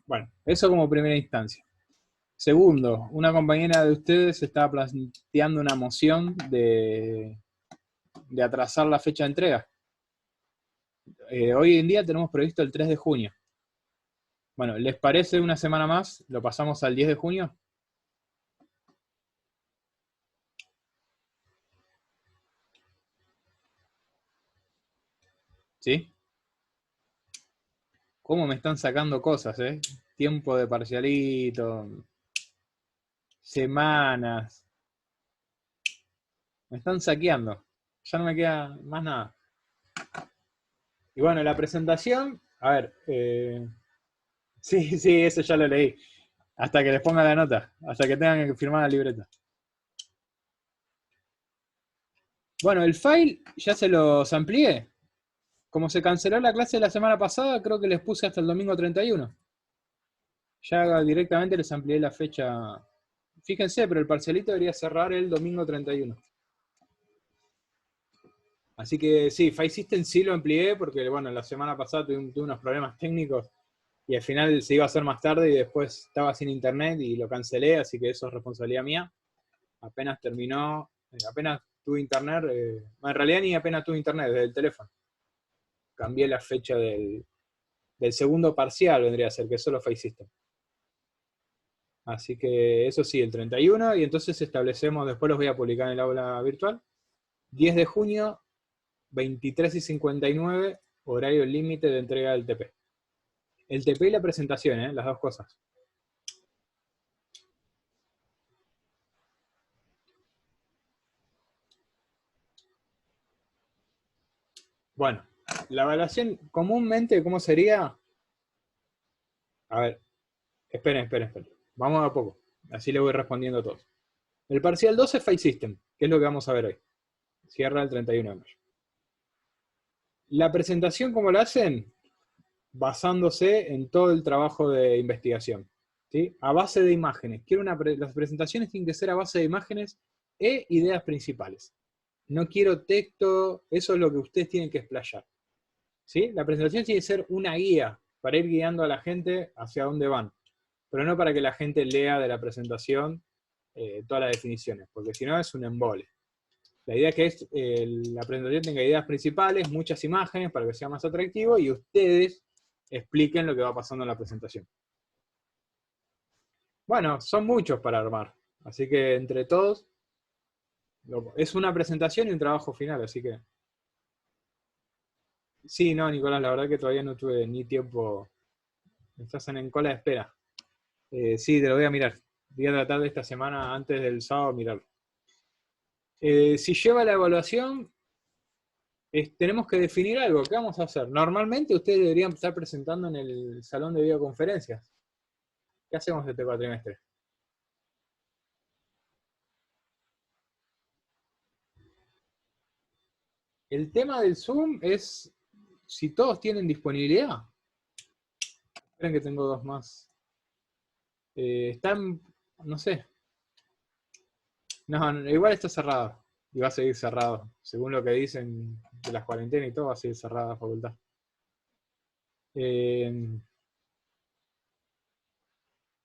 Bueno, eso como primera instancia. Segundo, una compañera de ustedes estaba planteando una moción de atrasar la fecha de entrega. Hoy en día tenemos previsto el 3 de junio. Bueno, ¿les parece una semana más? ¿Lo pasamos al 10 de junio? ¿Sí? ¿Cómo me están sacando cosas, eh? Tiempo de parcialito, semanas. Me están saqueando. Ya no me queda más nada. Y bueno, la presentación, a ver, sí, sí, eso ya lo leí. Hasta que les ponga la nota, hasta que tengan que firmar la libreta. Bueno, el file ya se los amplié. Como se canceló la clase la semana pasada, creo que les puse hasta el domingo 31. Ya directamente les amplié la fecha. Fíjense, pero el parcialito debería cerrar el domingo 31. Así que sí, File System sí lo amplié porque, bueno, la semana pasada tuve unos problemas técnicos y al final se iba a hacer más tarde y después estaba sin internet y lo cancelé, así que eso es responsabilidad mía. Apenas terminó, apenas tuve internet, en realidad ni apenas tuve internet, desde el teléfono. Cambié la fecha del segundo parcial, vendría a ser, que es solo File System. Así que eso sí, el 31, y entonces establecemos, después los voy a publicar en el aula virtual, 10 de junio, 23:59, horario límite de entrega del TP. El TP y la presentación, las dos cosas. Bueno, la evaluación comúnmente, ¿cómo sería? A ver, esperen. Vamos a poco, así le voy respondiendo a todos. El parcial 12 es File System, que es lo que vamos a ver hoy. Cierra el 31 de mayo. La presentación, ¿cómo la hacen? Basándose en todo el trabajo de investigación, ¿sí? A base de imágenes. Las presentaciones tienen que ser a base de imágenes e ideas principales. No quiero texto, eso es lo que ustedes tienen que explayar, ¿sí? La presentación tiene que ser una guía para ir guiando a la gente hacia dónde van, pero no para que la gente lea de la presentación todas las definiciones, porque si no es un embole. La idea es que la presentación tenga ideas principales, muchas imágenes para que sea más atractivo y ustedes expliquen lo que va pasando en la presentación. Bueno, son muchos para armar, así que entre todos es una presentación y un trabajo final, así que... Sí, no, Nicolás, la verdad que todavía no tuve ni tiempo. Estás en cola de espera. Sí, te lo voy a mirar. Voy a tratar de esta semana, antes del sábado, mirarlo. Si lleva la evaluación, tenemos que definir algo. ¿Qué vamos a hacer? Normalmente ustedes deberían estar presentando en el salón de videoconferencias. ¿Qué hacemos este cuatrimestre? El tema del Zoom es si todos tienen disponibilidad. Esperen que tengo dos más. Están, no sé. No, igual está cerrado. Y va a seguir cerrado. Según lo que dicen de las cuarentenas y todo, va a seguir cerrada la facultad.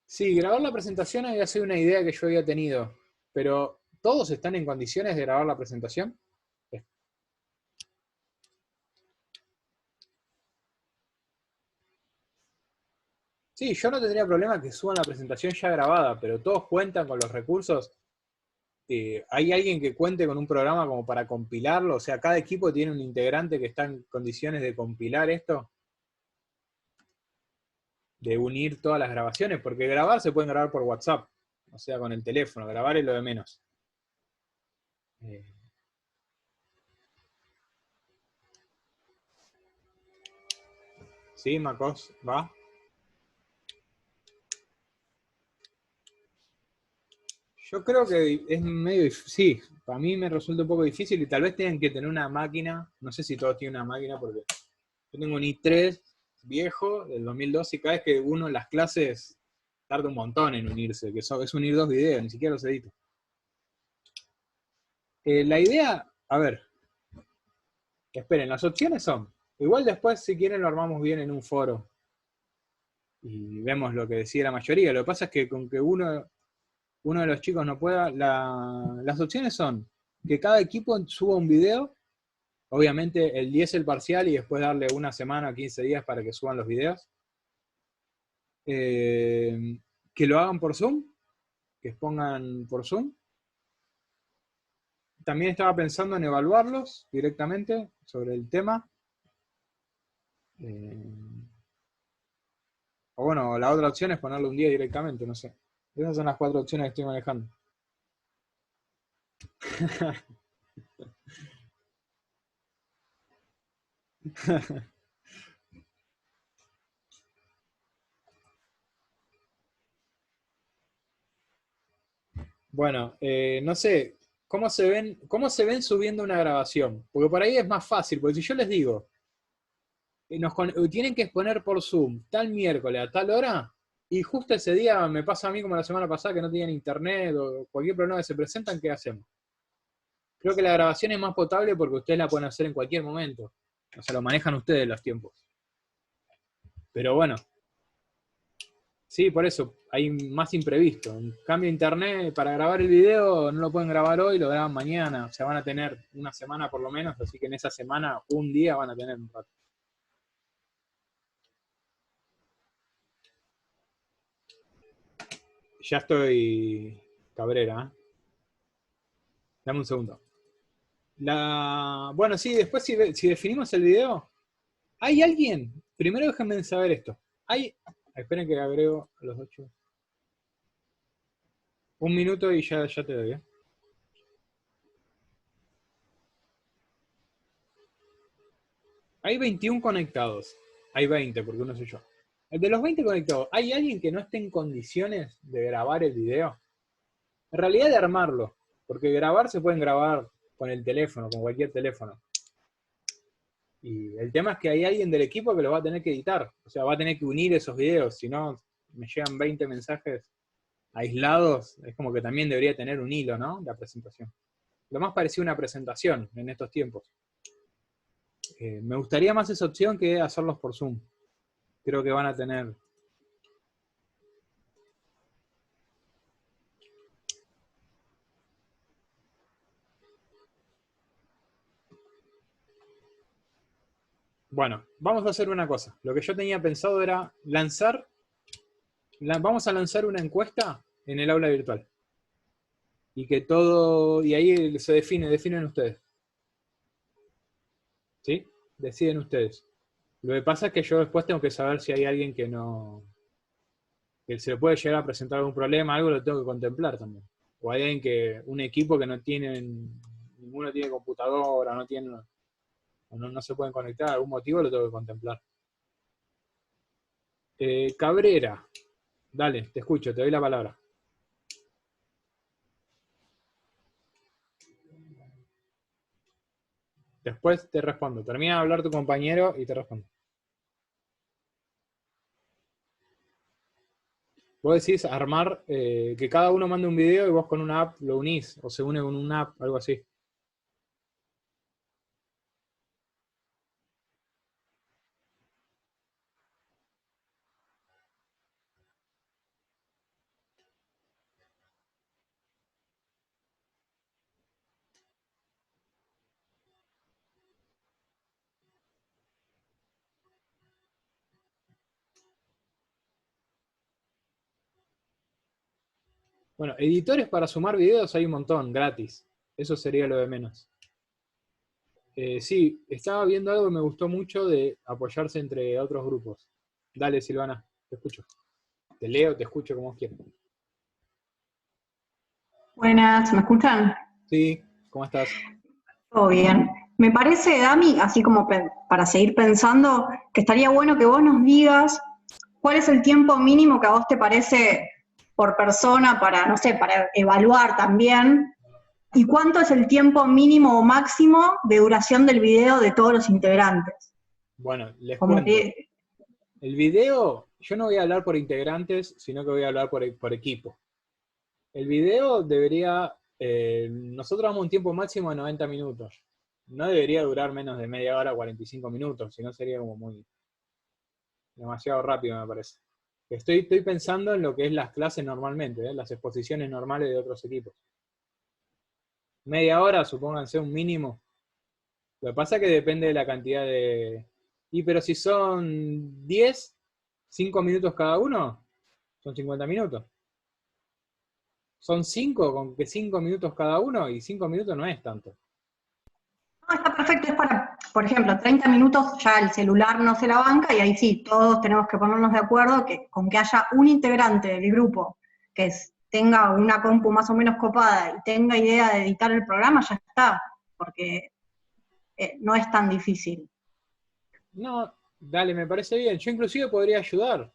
Sí, grabar la presentación había sido una idea que yo había tenido. Pero, ¿todos están en condiciones de grabar la presentación? Sí, yo no tendría problema que suban la presentación ya grabada, pero todos cuentan con los recursos. ¿Hay alguien que cuente con un programa como para compilarlo? O sea, cada equipo tiene un integrante que está en condiciones de compilar esto, de unir todas las grabaciones, porque grabar se pueden grabar por WhatsApp, o sea, con el teléfono, grabar es lo de menos. Eh, ¿Sí, Macos? ¿Va? Yo creo que es medio difícil, sí, para mí me resulta un poco difícil y tal vez tengan que tener una máquina, no sé si todos tienen una máquina porque yo tengo un i3 viejo del 2012 y cada vez que uno en las clases tarda un montón en unirse, que es unir dos videos, ni siquiera los edito. La idea, a ver, esperen, las opciones son, igual después si quieren lo armamos bien en un foro. y vemos lo que decide la mayoría. Lo que pasa es que con que uno de los chicos no pueda, las opciones son que cada equipo suba un video, obviamente el 10 el parcial y después darle una semana o 15 días para que suban los videos. Que lo hagan por Zoom, que expongan por Zoom. También estaba pensando en evaluarlos directamente sobre el tema. O bueno, la otra opción es ponerle un día directamente, no sé. Esas son las 4 opciones que estoy manejando. Bueno, no sé, cómo se ven subiendo una grabación? Porque por ahí es más fácil, porque si yo les digo, tienen que exponer por Zoom tal miércoles a tal hora, y justo ese día me pasa a mí como la semana pasada que no tenían internet o cualquier problema que se presentan, ¿qué hacemos? Creo que la grabación es más potable porque ustedes la pueden hacer en cualquier momento. O sea, lo manejan ustedes los tiempos. Pero bueno, sí, por eso, hay más imprevisto. En cambio, internet, para grabar el video, no lo pueden grabar hoy, lo graban mañana. O sea, van a tener una semana por lo menos, así que en esa semana, un día van a tener un rato. Ya estoy Cabrera, ¿eh? Dame un segundo. Bueno, sí, después si definimos el video, ¿hay alguien? Primero déjenme saber esto. Esperen que agrego a los 8. Un minuto y ya te doy, ¿eh? Hay 21 conectados. Hay 20, porque uno soy yo. De los 20 conectados, ¿hay alguien que no esté en condiciones de grabar el video? En realidad de armarlo. Porque grabar se pueden grabar con el teléfono, con cualquier teléfono. Y el tema es que hay alguien del equipo que lo va a tener que editar. O sea, va a tener que unir esos videos. Si no, me llegan 20 mensajes aislados. Es como que también debería tener un hilo, ¿no? La presentación. Lo más parecido a una presentación en estos tiempos. Me gustaría más esa opción que hacerlos por Zoom. Creo que van a tener... Bueno, vamos a hacer una cosa. Lo que yo tenía pensado era vamos a lanzar una encuesta en el aula virtual. Y que todo, y ahí se definen ustedes. ¿Sí? Deciden ustedes. Lo que pasa es que yo después tengo que saber si hay alguien que se le puede llegar a presentar algún problema, algo lo tengo que contemplar también. O hay alguien un equipo que ninguno tiene computadora, no se pueden conectar, algún motivo lo tengo que contemplar. Cabrera, dale, te escucho, te doy la palabra. Después te respondo. Termina de hablar tu compañero y te respondo. Vos decís armar, que cada uno mande un video y vos con una app lo unís, o se une con una app, algo así. Bueno, editores para sumar videos hay un montón, gratis. Eso sería lo de menos. Sí, estaba viendo algo que me gustó mucho de apoyarse entre otros grupos. Dale, Silvana, te escucho. Te leo, te escucho como quieras. Buenas, ¿me escuchan? Sí, ¿cómo estás? Todo bien. Me parece, Dami, así como para seguir pensando, que estaría bueno que vos nos digas cuál es el tiempo mínimo que a vos te parece por persona para, no sé, para evaluar también, y cuánto es el tiempo mínimo o máximo de duración del video de todos los integrantes. Bueno, les Como cuento. que, El video, yo no voy a hablar por integrantes, sino que voy a hablar por equipo. El video debería, nosotros damos un tiempo máximo de 90 minutos. No debería durar menos de media hora, 45 minutos, si no sería como demasiado rápido, me parece. Estoy pensando en lo que es las clases normalmente, las exposiciones normales de otros equipos. Media hora, supónganse un mínimo. Lo que pasa es que depende de la cantidad de... pero si son 10, 5 minutos cada uno, son 50 minutos. Son 5, con que 5 minutos cada uno, y 5 minutos no es tanto. No, está perfecto, es para, por ejemplo, 30 minutos ya el celular no se la banca y ahí sí, todos tenemos que ponernos de acuerdo con que haya un integrante del grupo que tenga una compu más o menos copada y tenga idea de editar el programa, ya está, porque no es tan difícil. No, dale, me parece bien. Yo inclusive podría ayudar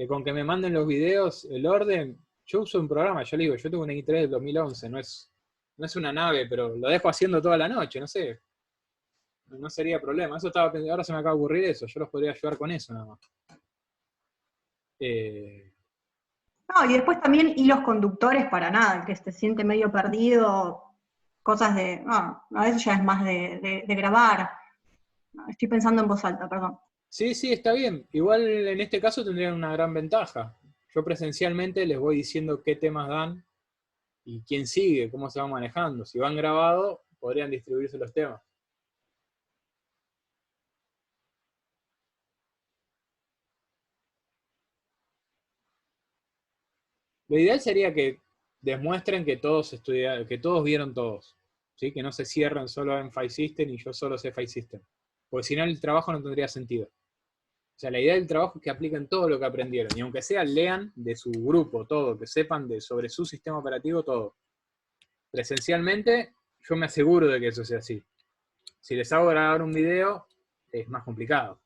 con que me manden los videos, el orden. Yo uso un programa, yo le digo, yo tengo un i3 del 2011, no es una nave, pero lo dejo haciendo toda la noche, no sé. No sería problema. Eso estaba pensando, ahora se me acaba de ocurrir eso, yo los podría ayudar con eso nada más. No, y después también hilos conductores para nada, el que se siente medio perdido, cosas de, no, a veces ya es más de grabar. No, estoy pensando en voz alta, perdón. Sí, está bien. Igual en este caso tendrían una gran ventaja. Yo presencialmente les voy diciendo qué temas dan y quién sigue, cómo se van manejando. Si van grabados, podrían distribuirse los temas. Lo ideal sería que demuestren que todos estudiaron, que todos vieron todos, ¿sí? Que no se cierren solo en File System y yo solo sé File System. Porque si no el trabajo no tendría sentido. O sea, la idea del trabajo es que apliquen todo lo que aprendieron. Y aunque sea, lean de su grupo todo, que sepan sobre su sistema operativo todo. Presencialmente, yo me aseguro de que eso sea así. Si les hago grabar un video, es más complicado.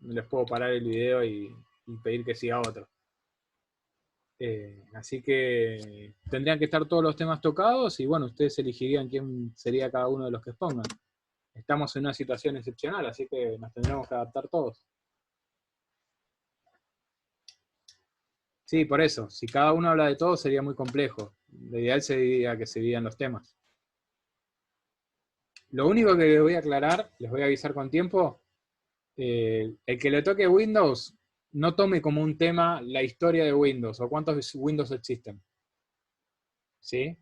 No les puedo parar el video y pedir que siga otro. Así que tendrían que estar todos los temas tocados y bueno, ustedes elegirían quién sería cada uno de los que expongan. Estamos en una situación excepcional, así que nos tendremos que adaptar todos. Sí, por eso, si cada uno habla de todo sería muy complejo. Lo ideal sería que se dividan los temas. Lo único que les voy a aclarar, les voy a avisar con tiempo, el que le toque Windows, no tome como un tema la historia de Windows o cuántos Windows existen. ¿Sí?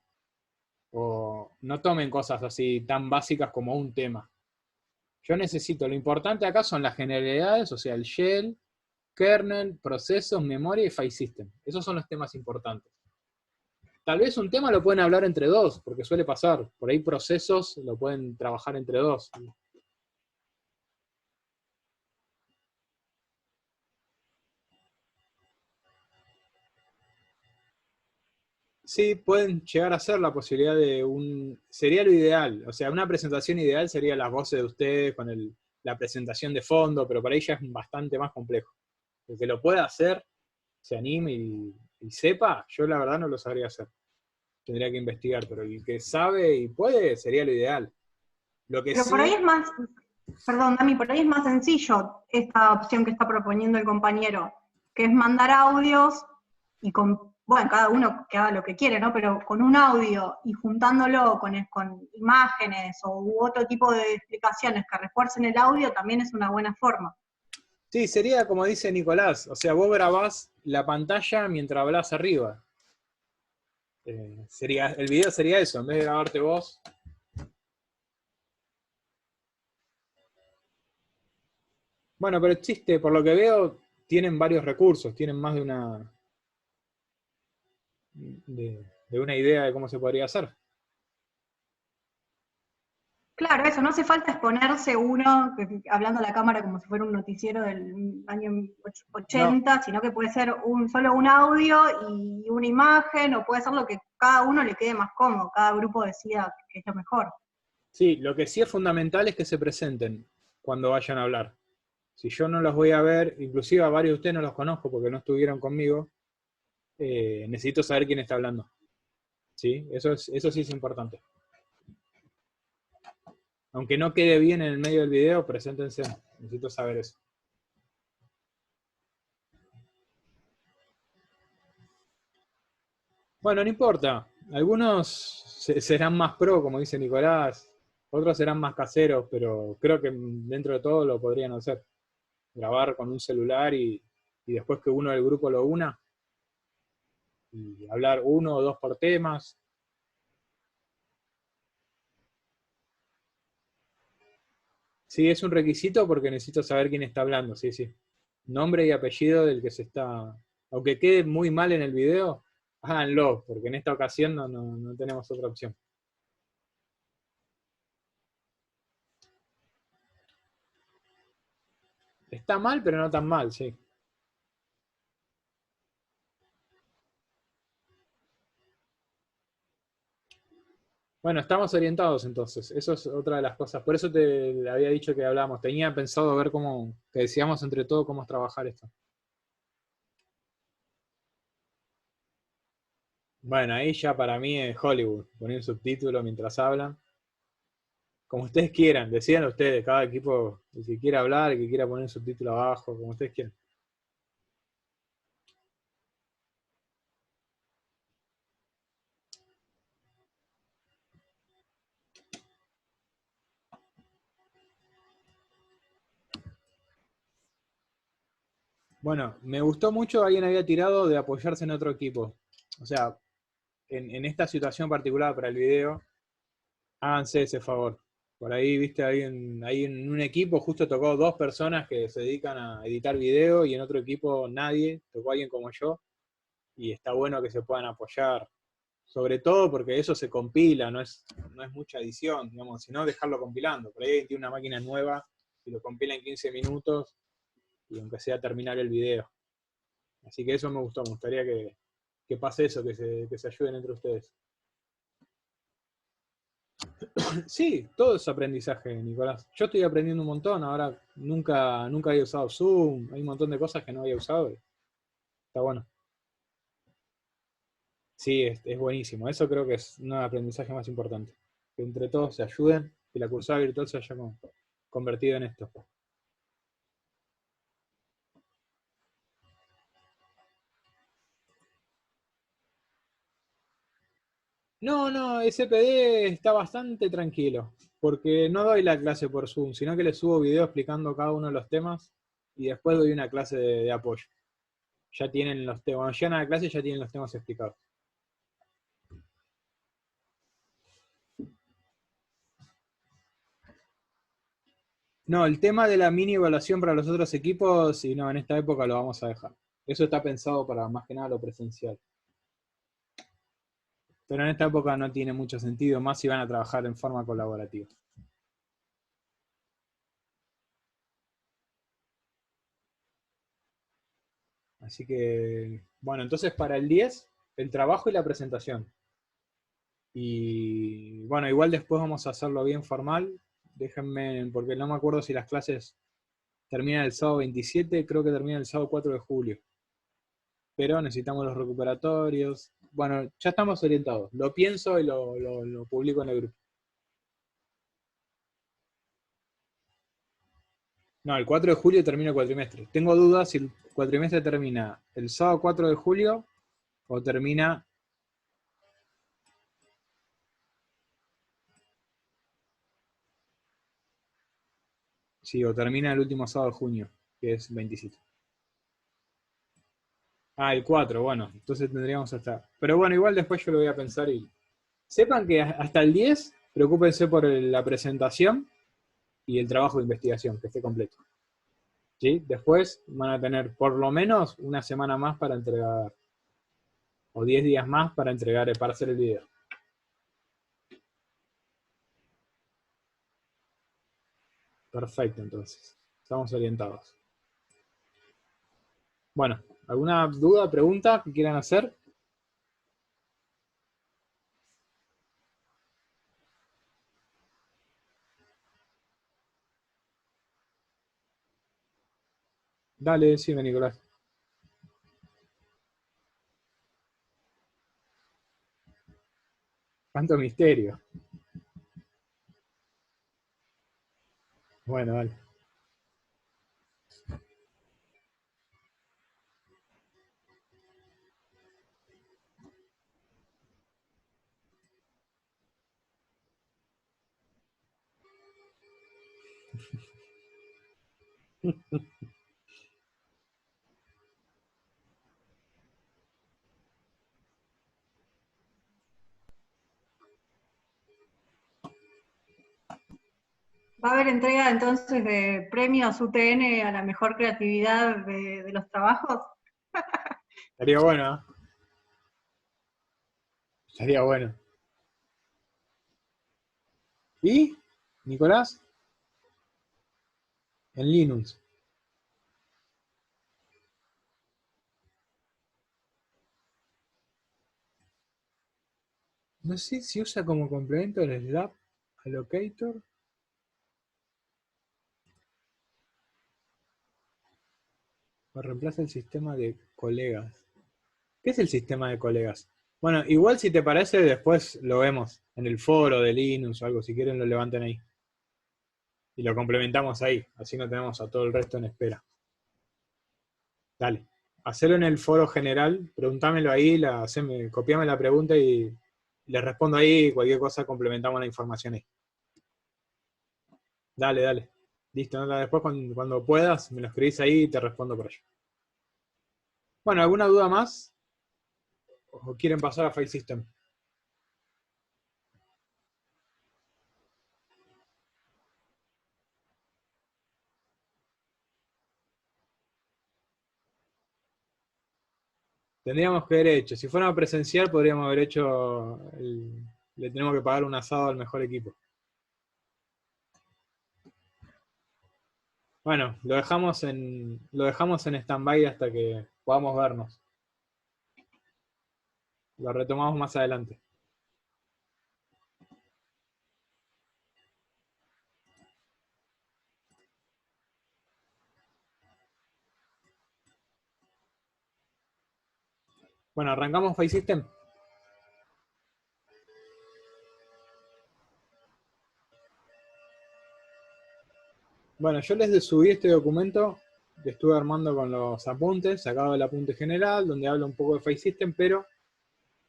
O no tomen cosas así tan básicas como un tema. Yo necesito, lo importante acá son las generalidades, o sea, el shell, kernel, procesos, memoria y file system. Esos son los temas importantes. Tal vez un tema lo pueden hablar entre dos, porque suele pasar. Por ahí procesos lo pueden trabajar entre dos. Sí, pueden llegar a ser la posibilidad de sería lo ideal, o sea, una presentación ideal sería las voces de ustedes con la presentación de fondo, pero para ella es bastante más complejo. El que lo pueda hacer, se anime y sepa, yo la verdad no lo sabría hacer. Tendría que investigar, pero el que sabe y puede sería lo ideal. Lo que Pero por ahí sí, es más, perdón, Dami, por ahí es más sencillo esta opción que está proponiendo el compañero, que es mandar audios y bueno, cada uno que haga lo que quiere, ¿no? Pero con un audio y juntándolo con imágenes u otro tipo de explicaciones que refuercen el audio también es una buena forma. sí, sería como dice Nicolás, o sea, vos grabás la pantalla mientras hablás arriba. El video sería eso, en vez de grabarte vos. Bueno, pero existe, por lo que veo, tienen varios recursos, tienen más de una idea de cómo se podría hacer. Claro, eso, no hace falta exponerse uno hablando a la cámara como si fuera un noticiero del año No, 80, sino que puede ser solo un audio y una imagen, o puede ser lo que cada uno le quede más cómodo, cada grupo decida que es lo mejor. sí, lo que sí es fundamental es que se presenten cuando vayan a hablar. Si yo no los voy a ver, inclusive a varios de ustedes no los conozco porque no estuvieron conmigo, necesito saber quién está hablando. ¿Sí? Eso sí es importante. Aunque no quede bien en el medio del video, preséntense. Necesito saber eso. Bueno, no importa. Algunos serán más pro, como dice Nicolás. Otros serán más caseros, pero creo que dentro de todo lo podrían hacer. Grabar con un celular y y después que uno del grupo lo una y hablar uno o dos por temas. Sí, es un requisito porque necesito saber quién está hablando, sí, sí. Nombre y apellido del que se está... Aunque quede muy mal en el video, háganlo, porque en esta ocasión no tenemos otra opción. Está mal, pero no tan mal, sí. Bueno, estamos orientados entonces. Eso es otra de las cosas. Por eso te había dicho que hablábamos. Tenía pensado ver cómo, que decíamos entre todos cómo es trabajar esto. Bueno, ahí ya para mí es Hollywood. Poner subtítulos mientras hablan. Como ustedes quieran, decidan ustedes, cada equipo, el que quiera hablar, el que quiera poner subtítulo abajo, como ustedes quieran. Bueno, me gustó mucho, alguien había tirado de apoyarse en otro equipo. O sea, en esta situación particular para el video, háganse ese favor. Por ahí, viste, ahí en un equipo justo tocó dos personas que se dedican a editar video y en otro equipo nadie, tocó alguien como yo y está bueno que se puedan apoyar. Sobre todo porque eso se compila, no es mucha edición, digamos, sino dejarlo compilando. Por ahí alguien tiene una máquina nueva y lo compila en 15 minutos y aunque sea terminar el video. Así que eso me gustó, me gustaría que pase eso, que se ayuden entre ustedes. Sí, todo es aprendizaje, Nicolás. Yo estoy aprendiendo un montón, ahora nunca había usado Zoom, hay un montón de cosas que no había usado y está bueno. Sí, es buenísimo. Eso creo que es un aprendizaje más importante. Que entre todos se ayuden y la cursada virtual se haya convertido en esto. No, no, SPD está bastante tranquilo, porque no doy la clase por Zoom, sino que le subo video explicando cada uno de los temas y después doy una clase de apoyo. Ya tienen los temas, cuando llegan a la clase ya tienen los temas explicados. No, el tema de la mini evaluación para los otros equipos, y no, en esta época lo vamos a dejar. Eso está pensado para más que nada lo presencial. Pero en esta época no tiene mucho sentido, más si van a trabajar en forma colaborativa. Así que, bueno, entonces para el 10, el trabajo y la presentación. Y bueno, igual después vamos a hacerlo bien formal. Déjenme, porque no me acuerdo si las clases terminan el sábado 27, creo que termina el sábado 4 de julio. Pero necesitamos los recuperatorios. Bueno, ya estamos orientados. Lo pienso y lo publico en el grupo. No, el 4 de julio termina el cuatrimestre. Tengo dudas si el cuatrimestre termina el sábado 4 de julio o termina... Sí, o termina el último sábado de junio, que es 27. Ah, el 4, bueno, entonces tendríamos hasta... Pero bueno, igual después yo lo voy a pensar y... Sepan que hasta el 10, preocúpense por la presentación y el trabajo de investigación, que esté completo. ¿Sí? Después van a tener por lo menos una semana más para entregar, o 10 días más para entregar, para hacer el video. Perfecto, entonces. Estamos orientados. Bueno, ¿alguna duda, pregunta que quieran hacer? Dale, decime, Nicolás. Cuánto misterio. Bueno, dale. ¿Va a haber entrega entonces de premios UTN a la mejor creatividad de los trabajos? Estaría bueno, ¿eh? Estaría bueno. ¿Y? Nicolás, en Linux. No sé si usa como complemento el slab allocator. O reemplaza el sistema de colegas. ¿Qué es el sistema de colegas? Bueno, igual si te parece, después lo vemos en el foro de Linux o algo. Si quieren lo levanten ahí. Y lo complementamos ahí. Así no tenemos a todo el resto en espera. Dale. Hacelo en el foro general. Preguntámelo ahí. Copiame la pregunta y les respondo ahí. Cualquier cosa complementamos la información ahí. Dale, dale. Listo. ¿No? Después cuando puedas me lo escribís ahí y te respondo por allá. Bueno, ¿alguna duda más? ¿O quieren pasar a File System? Tendríamos que haber hecho. Si fuera presencial, podríamos haber hecho. Le tenemos que pagar un asado al mejor equipo. Bueno, lo dejamos en stand-by hasta que podamos vernos. Lo retomamos más adelante. Bueno, arrancamos File System. Bueno, yo les subí este documento que estuve armando con los apuntes, sacado del apunte general, donde habla un poco de File System, pero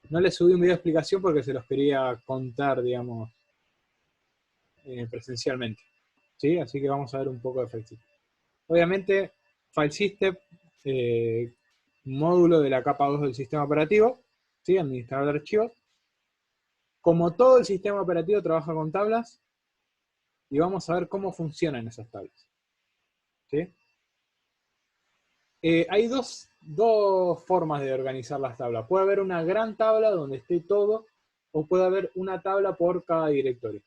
no les subí un video de explicación porque se los quería contar, digamos, presencialmente. ¿Sí? Así que vamos a ver un poco de File System. Obviamente, File System, módulo de la capa 2 del sistema operativo, ¿sí? Administrador de archivos. Como todo el sistema operativo trabaja con tablas, y vamos a ver cómo funcionan esas tablas. ¿Sí? Hay dos formas de organizar las tablas. Puede haber una gran tabla donde esté todo, o puede haber una tabla por cada directorio.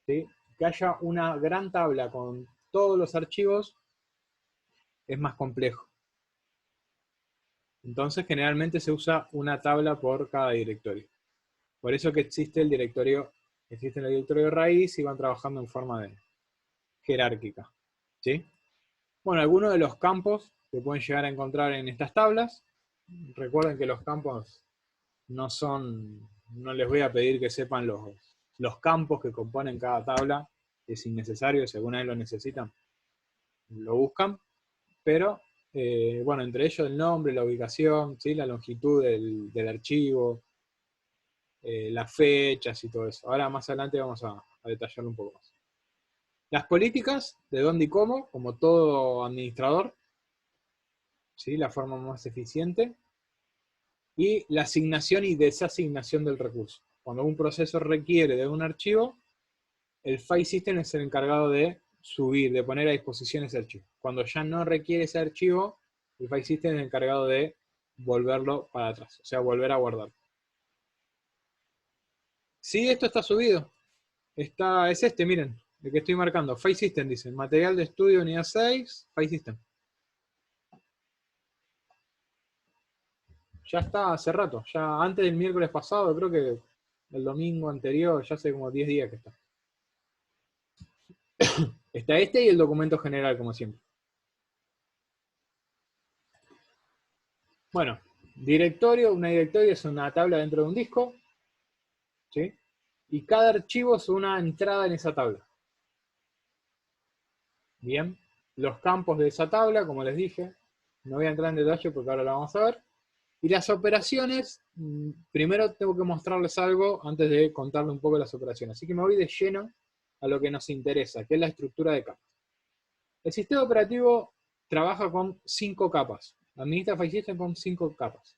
¿Sí? Que haya una gran tabla con todos los archivos es más complejo. Entonces, generalmente se usa una tabla por cada directorio. Por eso que existe el directorio raíz y van trabajando en forma jerárquica. ¿Sí? Bueno, algunos de los campos que pueden llegar a encontrar en estas tablas. Recuerden que los campos no les voy a pedir que sepan los campos que componen cada tabla. Es innecesario, si alguna vez lo necesitan, lo buscan. Pero, bueno, entre ellos el nombre, la ubicación, ¿sí? La longitud del archivo, las fechas y todo eso. Ahora más adelante vamos a detallarlo un poco más. Las políticas, de dónde y cómo, como todo administrador, ¿sí? La forma más eficiente. Y la asignación y desasignación del recurso. Cuando un proceso requiere de un archivo, el File System es el encargado de subir, de poner a disposición ese archivo. Cuando ya no requiere ese archivo, el File System es el encargado de volverlo para atrás, o sea, volver a guardarlo. Sí, esto está subido. Es este, miren, el que estoy marcando. File System, dice. Material de estudio, unidad 6, File System. Ya está hace rato, ya antes del miércoles pasado, creo que el domingo anterior, ya hace como 10 días que está. Está este y el documento general, como siempre. Bueno, directorio, una directorio es una tabla dentro de un disco, ¿sí? Y cada archivo es una entrada en esa tabla. Bien, los campos de esa tabla, como les dije, no voy a entrar en detalle porque ahora lo vamos a ver. Y las operaciones, primero tengo que mostrarles algo antes de contarles un poco las operaciones. Así que me voy de lleno a lo que nos interesa, que es la estructura de capas. El sistema operativo trabaja con 5 capas. Administra File System con 5 capas.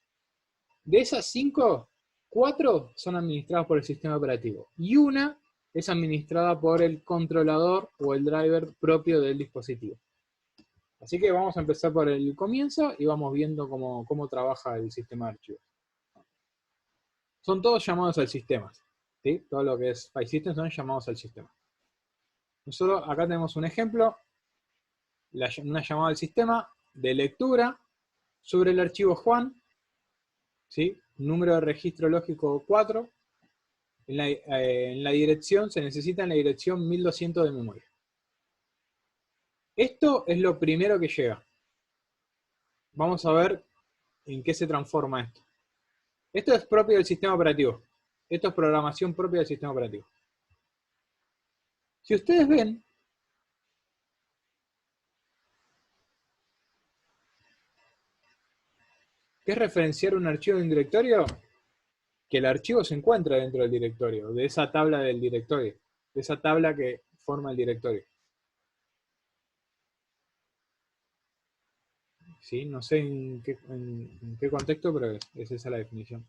De esas 5, 4 son administradas por el sistema operativo. Y una es administrada por el controlador o el driver propio del dispositivo. Así que vamos a empezar por el comienzo y vamos viendo cómo trabaja el sistema de archivos. Son todos llamados al sistema, ¿sí? Todo lo que es file system son llamados al sistema. Nosotros acá tenemos un ejemplo, una llamada al sistema de lectura sobre el archivo Juan, ¿sí? Número de registro lógico 4. En la dirección, se necesita en la dirección 1200 de memoria. Esto es lo primero que llega. Vamos a ver en qué se transforma esto. Esto es propio del sistema operativo. Esto es programación propia del sistema operativo. Si ustedes ven, ¿qué es referenciar un archivo de un directorio? Que el archivo se encuentra dentro del directorio, de esa tabla del directorio, de esa tabla que forma el directorio. ¿Sí? No sé en qué contexto, pero es esa la definición.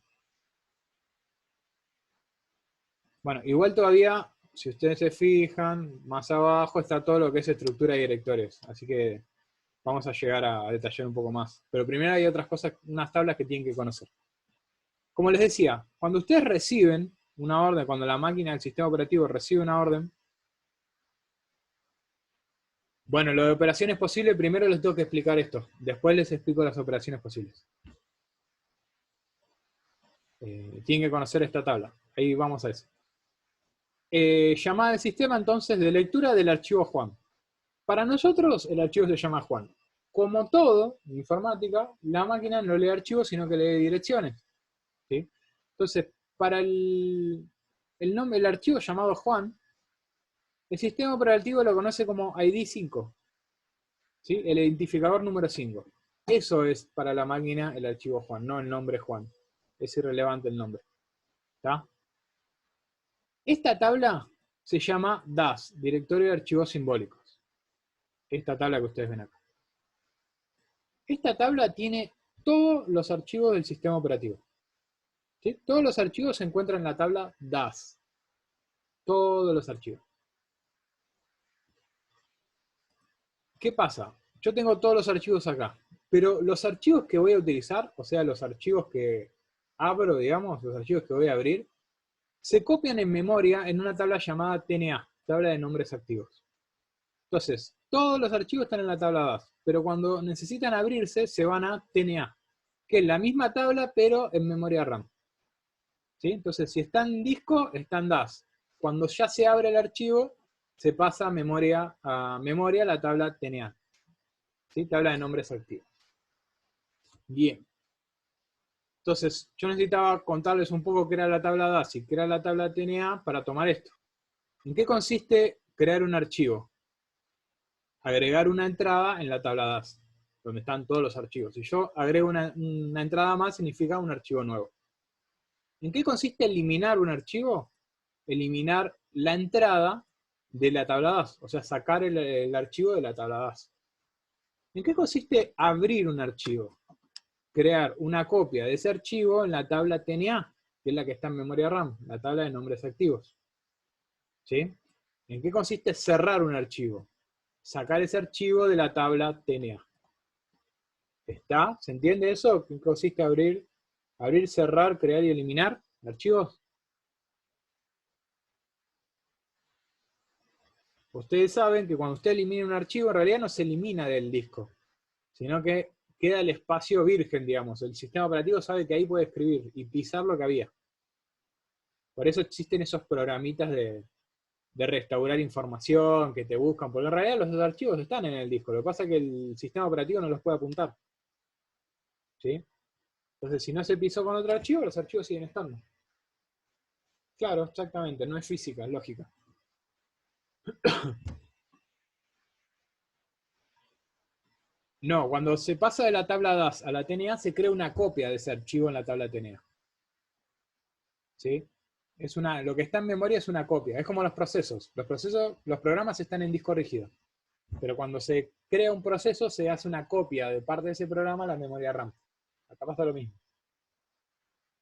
Bueno, igual todavía, si ustedes se fijan, más abajo está todo lo que es estructura de directorios. Así que vamos a llegar a detallar un poco más. Pero primero hay otras cosas, unas tablas que tienen que conocer. Como les decía, cuando ustedes reciben una orden, cuando la máquina del sistema operativo recibe una orden, bueno, lo de operaciones posibles, primero les tengo que explicar esto. Después les explico las operaciones posibles. Tienen que conocer esta tabla. Ahí vamos a eso. Llamada del sistema, entonces, de lectura del archivo Juan. Para nosotros, el archivo se llama Juan. Como todo, en informática, la máquina no lee archivos, sino que lee direcciones. ¿Sí? Entonces, para el archivo llamado Juan, el sistema operativo lo conoce como ID 5. ¿Sí? El identificador número 5. Eso es para la máquina el archivo Juan, no el nombre Juan. Es irrelevante el nombre. ¿Está? Esta tabla se llama DAS, Directorio de Archivos Simbólicos. Esta tabla que ustedes ven acá. Esta tabla tiene todos los archivos del sistema operativo. ¿Sí? Todos los archivos se encuentran en la tabla DAS. Todos los archivos. ¿Qué pasa? Yo tengo todos los archivos acá, pero los archivos que voy a utilizar, o sea, los archivos que abro, digamos, los archivos que voy a abrir, se copian en memoria en una tabla llamada TNA, tabla de nombres activos. Entonces, todos los archivos están en la tabla DAS, pero cuando necesitan abrirse, se van a TNA, que es la misma tabla, pero en memoria RAM. ¿Sí? Entonces, si está en disco, está en DAS. Cuando ya se abre el archivo, se pasa a memoria la tabla TNA. ¿Sí? Tabla de nombres activos. Bien. Entonces, yo necesitaba contarles un poco qué era la tabla DAS y qué era la tabla TNA para tomar esto. ¿En qué consiste crear un archivo? Agregar una entrada en la tabla DAS, donde están todos los archivos. Si yo agrego una entrada más, significa un archivo nuevo. ¿En qué consiste eliminar un archivo? Eliminar la entrada de la tabla DAS, o sea, sacar el archivo de la tabla DAS. ¿En qué consiste abrir un archivo? Crear una copia de ese archivo en la tabla TNA, que es la que está en memoria RAM, la tabla de nombres activos. ¿Sí? ¿En qué consiste cerrar un archivo? Sacar ese archivo de la tabla TNA. ¿Está? ¿Se entiende eso? ¿En qué consiste abrir, cerrar, crear y eliminar archivos? Ustedes saben que cuando usted elimina un archivo, en realidad no se elimina del disco, sino que queda el espacio virgen, digamos. El sistema operativo sabe que ahí puede escribir y pisar lo que había. Por eso existen esos programitas de restaurar información, que te buscan, porque en realidad los archivos están en el disco, lo que pasa es que el sistema operativo no los puede apuntar. ¿Sí? Entonces, si no se pisó con otro archivo, los archivos siguen estando. Claro, exactamente, no es física, es lógica. No, cuando se pasa de la tabla DAS a la TNA, se crea una copia de ese archivo en la tabla TNA. ¿Sí? Lo que está en memoria es una copia, es como los procesos. Los programas están en disco rígido. Pero cuando se crea un proceso, se hace una copia de parte de ese programa a la memoria RAM. Acá pasa lo mismo.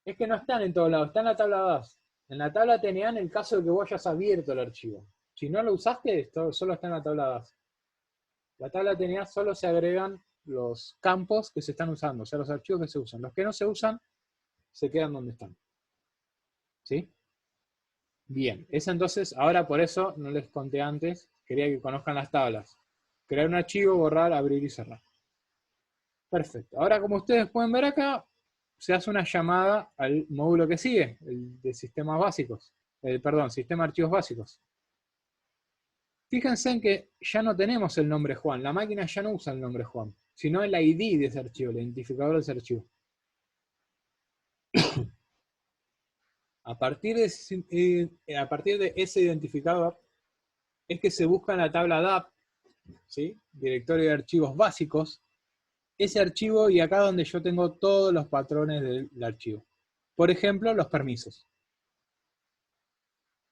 Es que no están en todos lados, está en la tabla DAS. En la tabla TNA en el caso de que vos hayas abierto el archivo. Si no lo usaste, esto solo está en la tabla DAS. La tabla TNA solo se agregan los campos que se están usando, o sea, los archivos que se usan. Los que no se usan, se quedan donde están. ¿Sí? Bien, esa entonces, ahora por eso no les conté antes, quería que conozcan las tablas. Crear un archivo, borrar, abrir y cerrar. Perfecto. Ahora, como ustedes pueden ver acá, se hace una llamada al módulo que sigue, el de sistemas básicos. Perdón, sistema de archivos básicos. Fíjense en que ya no tenemos el nombre Juan, la máquina ya no usa el nombre Juan, sino el ID de ese archivo, el identificador de ese archivo. A partir de ese identificador es que se busca en la tabla DAP, ¿sí? Directorio de archivos básicos, ese archivo y acá donde yo tengo todos los patrones del archivo. Por ejemplo, los permisos.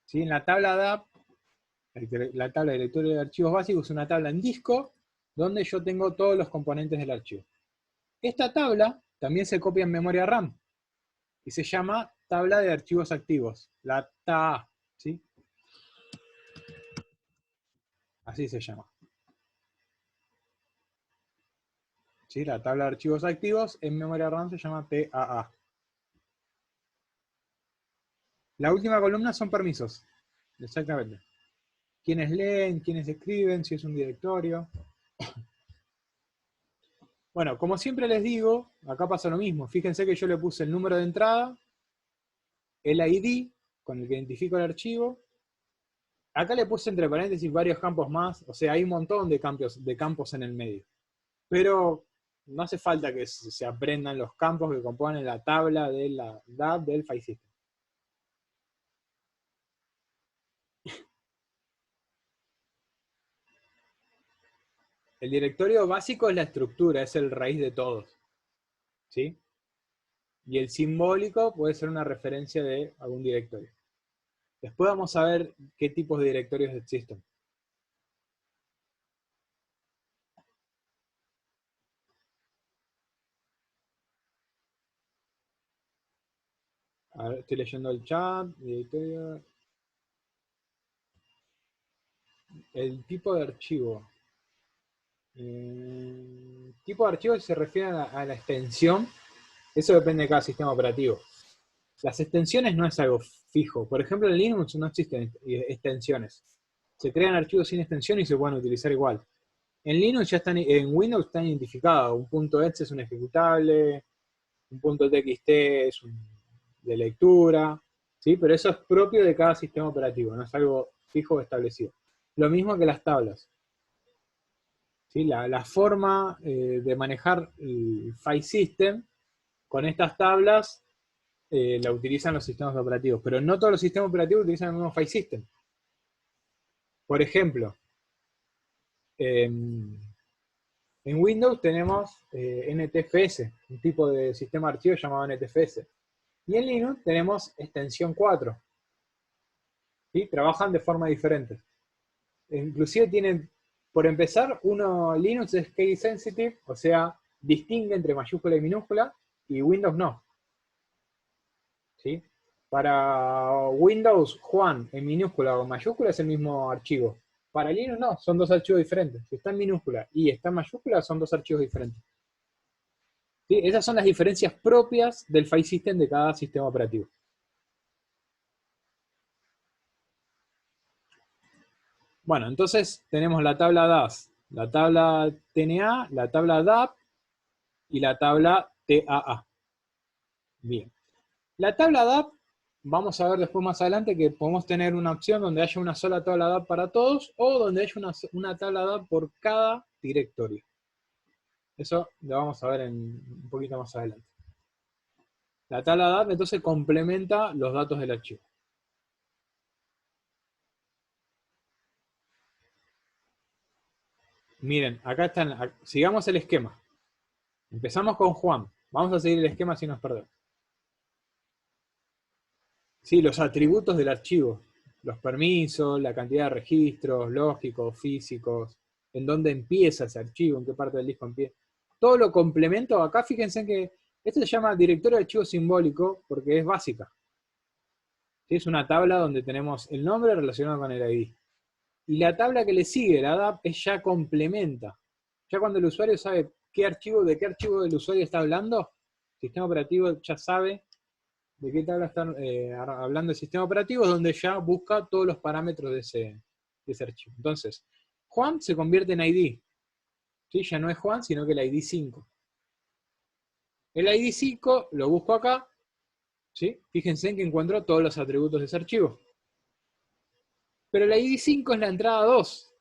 ¿Sí? En la tabla DAP, la tabla de directorio de archivos básicos es una tabla en disco donde yo tengo todos los componentes del archivo. Esta tabla también se copia en memoria RAM y se llama tabla de archivos activos, la TA, ¿sí? Así se llama. ¿Sí? La tabla de archivos activos en memoria RAM se llama TAA. La última columna son permisos. Exactamente. Quiénes leen, quiénes escriben, si es un directorio. Bueno, como siempre les digo, acá pasa lo mismo. Fíjense que yo le puse el número de entrada, el ID, con el que identifico el archivo. Acá le puse entre paréntesis varios campos más. O sea, hay un montón de campos en el medio. Pero no hace falta que se aprendan los campos que componen la tabla de la DAP del file system. El directorio básico es la estructura, es el raíz de todos. ¿Sí? Y el simbólico puede ser una referencia de algún directorio. Después vamos a ver qué tipos de directorios existen. A ver, estoy leyendo el chat, directorio. El tipo de archivo. Tipo de archivo se refiere a la extensión. Eso depende de cada sistema operativo. Las extensiones no es algo fijo. Por ejemplo, en Linux no existen extensiones. Se crean archivos sin extensión y se pueden utilizar igual. En Linux ya están, en Windows están identificados. Un .exe es un ejecutable, un .txt es de lectura, ¿sí? Pero eso es propio de cada sistema operativo, no es algo fijo o establecido. Lo mismo que las tablas. ¿Sí? La forma de manejar el file system con estas tablas la utilizan los sistemas operativos, pero no todos los sistemas operativos utilizan el mismo file system. Por ejemplo, en Windows tenemos NTFS, un tipo de sistema de archivo llamado NTFS. Y en Linux tenemos extensión 4. ¿Sí? Trabajan de forma diferente. Inclusive tienen, por empezar, Linux es case sensitive, o sea, distingue entre mayúscula y minúscula, y Windows no. ¿Sí? Para Windows, Juan en minúscula o mayúscula es el mismo archivo. Para Linux no, son dos archivos diferentes. Si está en minúscula y está en mayúscula, son dos archivos diferentes. ¿Sí? Esas son las diferencias propias del file system de cada sistema operativo. Bueno, entonces tenemos la tabla DAS, la tabla TNA, la tabla DAP y la tabla TAA. Bien. La tabla DAP, vamos a ver después más adelante que podemos tener una opción donde haya una sola tabla DAP para todos o donde haya una tabla DAP por cada directorio. Eso lo vamos a ver un poquito más adelante. La tabla DAP entonces complementa los datos del archivo. Miren, acá están, sigamos el esquema. Empezamos con Juan. Vamos a seguir el esquema si nos perdemos. Sí, los atributos del archivo. Los permisos, la cantidad de registros, lógicos, físicos, en dónde empieza ese archivo, en qué parte del disco empieza. Todo lo complemento. Acá fíjense que esto se llama directorio de archivo simbólico porque es básica. ¿Sí? Es una tabla donde tenemos el nombre relacionado con el ID. Y la tabla que le sigue, la DAP, es ya complementa. Ya cuando el usuario sabe de qué archivo del usuario está hablando, el sistema operativo ya sabe de qué tabla está hablando el sistema operativo, es donde ya busca todos los parámetros de ese archivo. Entonces, Juan se convierte en ID. ¿Sí? Ya no es Juan, sino que el ID 5. El ID 5 lo busco acá. ¿Sí? Fíjense en que encuentro todos los atributos de ese archivo. Pero el ID 5 es la entrada 2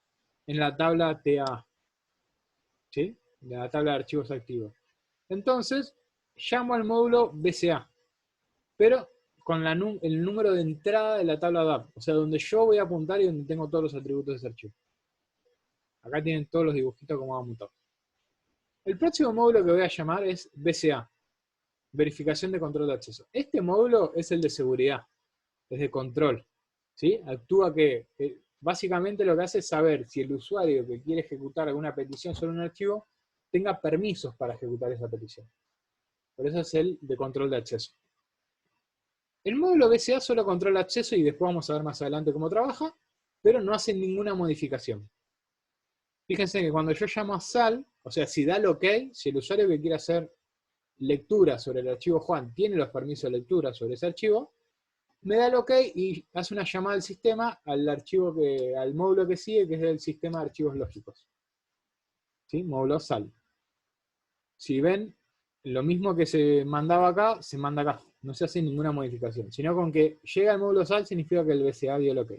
en la tabla TA. ¿Sí? La tabla de archivos activos. Entonces, llamo al módulo BCA, pero con el número de entrada de la tabla DAP, o sea, donde yo voy a apuntar y donde tengo todos los atributos de ese archivo. Acá tienen todos los dibujitos como van montados. El próximo módulo que voy a llamar es BCA, verificación de control de acceso. Este módulo es el de seguridad, es de control. ¿Sí? Actúa que básicamente lo que hace es saber si el usuario que quiere ejecutar alguna petición sobre un archivo tenga permisos para ejecutar esa petición. Por eso es el de control de acceso. El módulo BCA solo controla acceso y después vamos a ver más adelante cómo trabaja, pero no hace ninguna modificación. Fíjense que cuando yo llamo a SAL, o sea, si da el OK, si el usuario que quiere hacer lectura sobre el archivo Juan tiene los permisos de lectura sobre ese archivo, me da el OK y hace una llamada al sistema al módulo que sigue, que es el sistema de archivos lógicos. ¿Sí? Módulo SAL. Si ven, lo mismo que se mandaba acá, se manda acá. No se hace ninguna modificación. Sino con que llega al módulo SAL significa que el BCA dio el OK.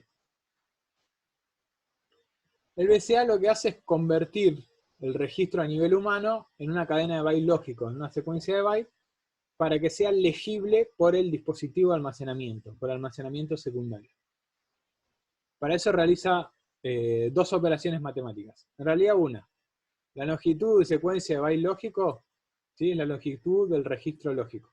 El BCA lo que hace es convertir el registro a nivel humano en una cadena de bytes lógicos, en una secuencia de bytes, para que sea legible por el dispositivo de almacenamiento, por almacenamiento secundario. Para eso realiza dos operaciones matemáticas. En realidad una. La longitud de secuencia de bytes lógicos, ¿sí? Es la longitud del registro lógico.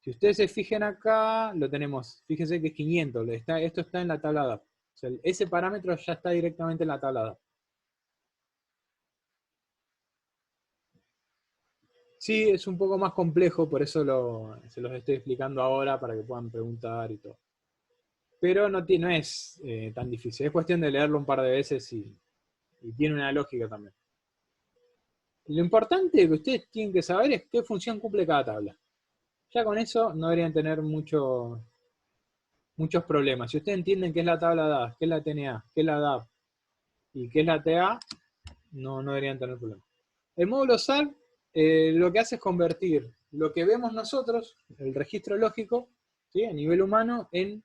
Si ustedes se fijan acá, lo tenemos. Fíjense que es 500. Esto está en la tabla DAP. O sea, ese parámetro ya está directamente en la tabla DAP. Sí, es un poco más complejo, por eso se los estoy explicando ahora para que puedan preguntar y todo. Pero no es tan difícil. Es cuestión de leerlo un par de veces y tiene una lógica también. Lo importante que ustedes tienen que saber es qué función cumple cada tabla. Ya con eso no deberían tener muchos problemas. Si ustedes entienden qué es la tabla DAP, qué es la TNA, qué es la DAP y qué es la TA, no deberían tener problemas. El módulo SAL lo que hace es convertir lo que vemos nosotros, el registro lógico, ¿sí? A nivel humano, en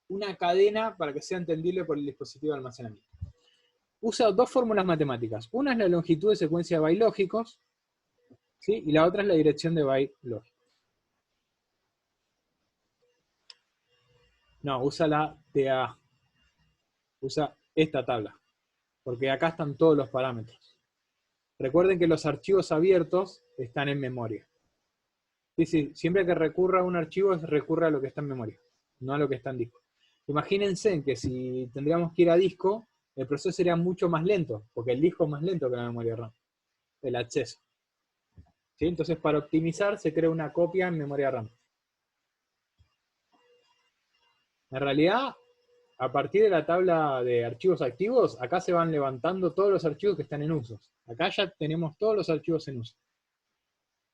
una cadena para que sea entendible por el dispositivo de almacenamiento. Usa dos fórmulas matemáticas. Una es la longitud de secuencia de bytes lógicos, ¿sí? Y la otra es la dirección de bytes lógicos. No, usa la TA. Usa esta tabla. Porque acá están todos los parámetros. Recuerden que los archivos abiertos están en memoria. Es decir, siempre que recurra a un archivo, recurre a lo que está en memoria, no a lo que está en disco. Imagínense que si tendríamos que ir a disco, el proceso sería mucho más lento, porque el disco es más lento que la memoria RAM, el acceso. ¿Sí? Entonces, para optimizar, se crea una copia en memoria RAM. En realidad, a partir de la tabla de archivos activos, acá se van levantando todos los archivos que están en uso. Acá ya tenemos todos los archivos en uso.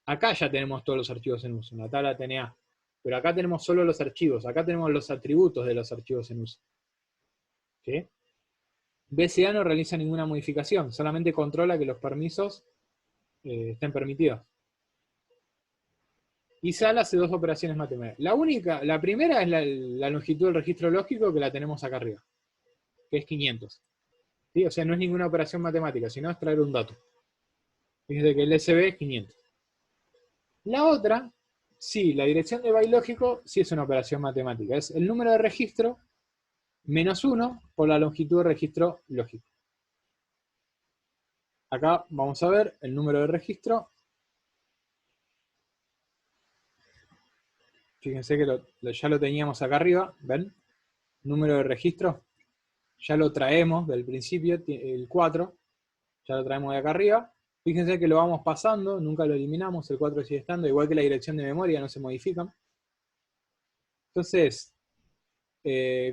Acá ya tenemos todos los archivos en uso, en la tabla TNA. Pero acá tenemos solo los archivos. Acá tenemos los atributos de los archivos en uso. ¿Sí? BCA no realiza ninguna modificación, solamente controla que los permisos estén permitidos. Y SAL hace dos operaciones matemáticas. La primera es la longitud del registro lógico, que la tenemos acá arriba, que es 500. ¿Sí? O sea, no es ninguna operación matemática, sino es traer un dato. Fíjense que el SB es 500. La otra, sí, la dirección de byte lógico, sí es una operación matemática. Es el número de registro menos 1 por la longitud de registro lógico. Acá vamos a ver el número de registro. Fíjense que ya lo teníamos acá arriba, ¿ven? Número de registro. Ya lo traemos del principio, el 4. Ya lo traemos de acá arriba. Fíjense que lo vamos pasando, nunca lo eliminamos, el 4 sigue estando, igual que la dirección de memoria, no se modifican. Entonces,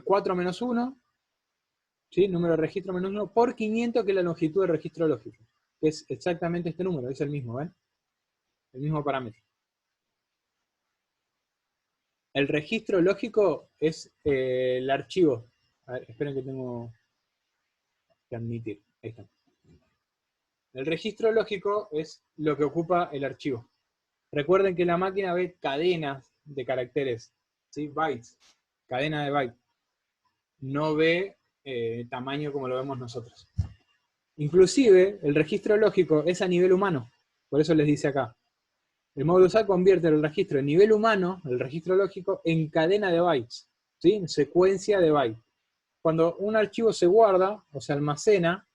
4 menos 1, ¿sí? Número de registro menos 1, por 500, que es la longitud del registro lógico. Que es exactamente este número, es el mismo, ¿ven? El mismo parámetro. El registro lógico es el archivo. A ver, esperen que tengo que admitir. Ahí está. El registro lógico es lo que ocupa el archivo. Recuerden que la máquina ve cadenas de caracteres, ¿sí? Bytes, cadena de bytes. No ve tamaño como lo vemos nosotros. Inclusive, el registro lógico es a nivel humano. Por eso les dice acá. El módulo SAT convierte el registro de nivel humano, el registro lógico, en cadena de bytes, ¿sí? En secuencia de bytes. Cuando un archivo se guarda o se almacena,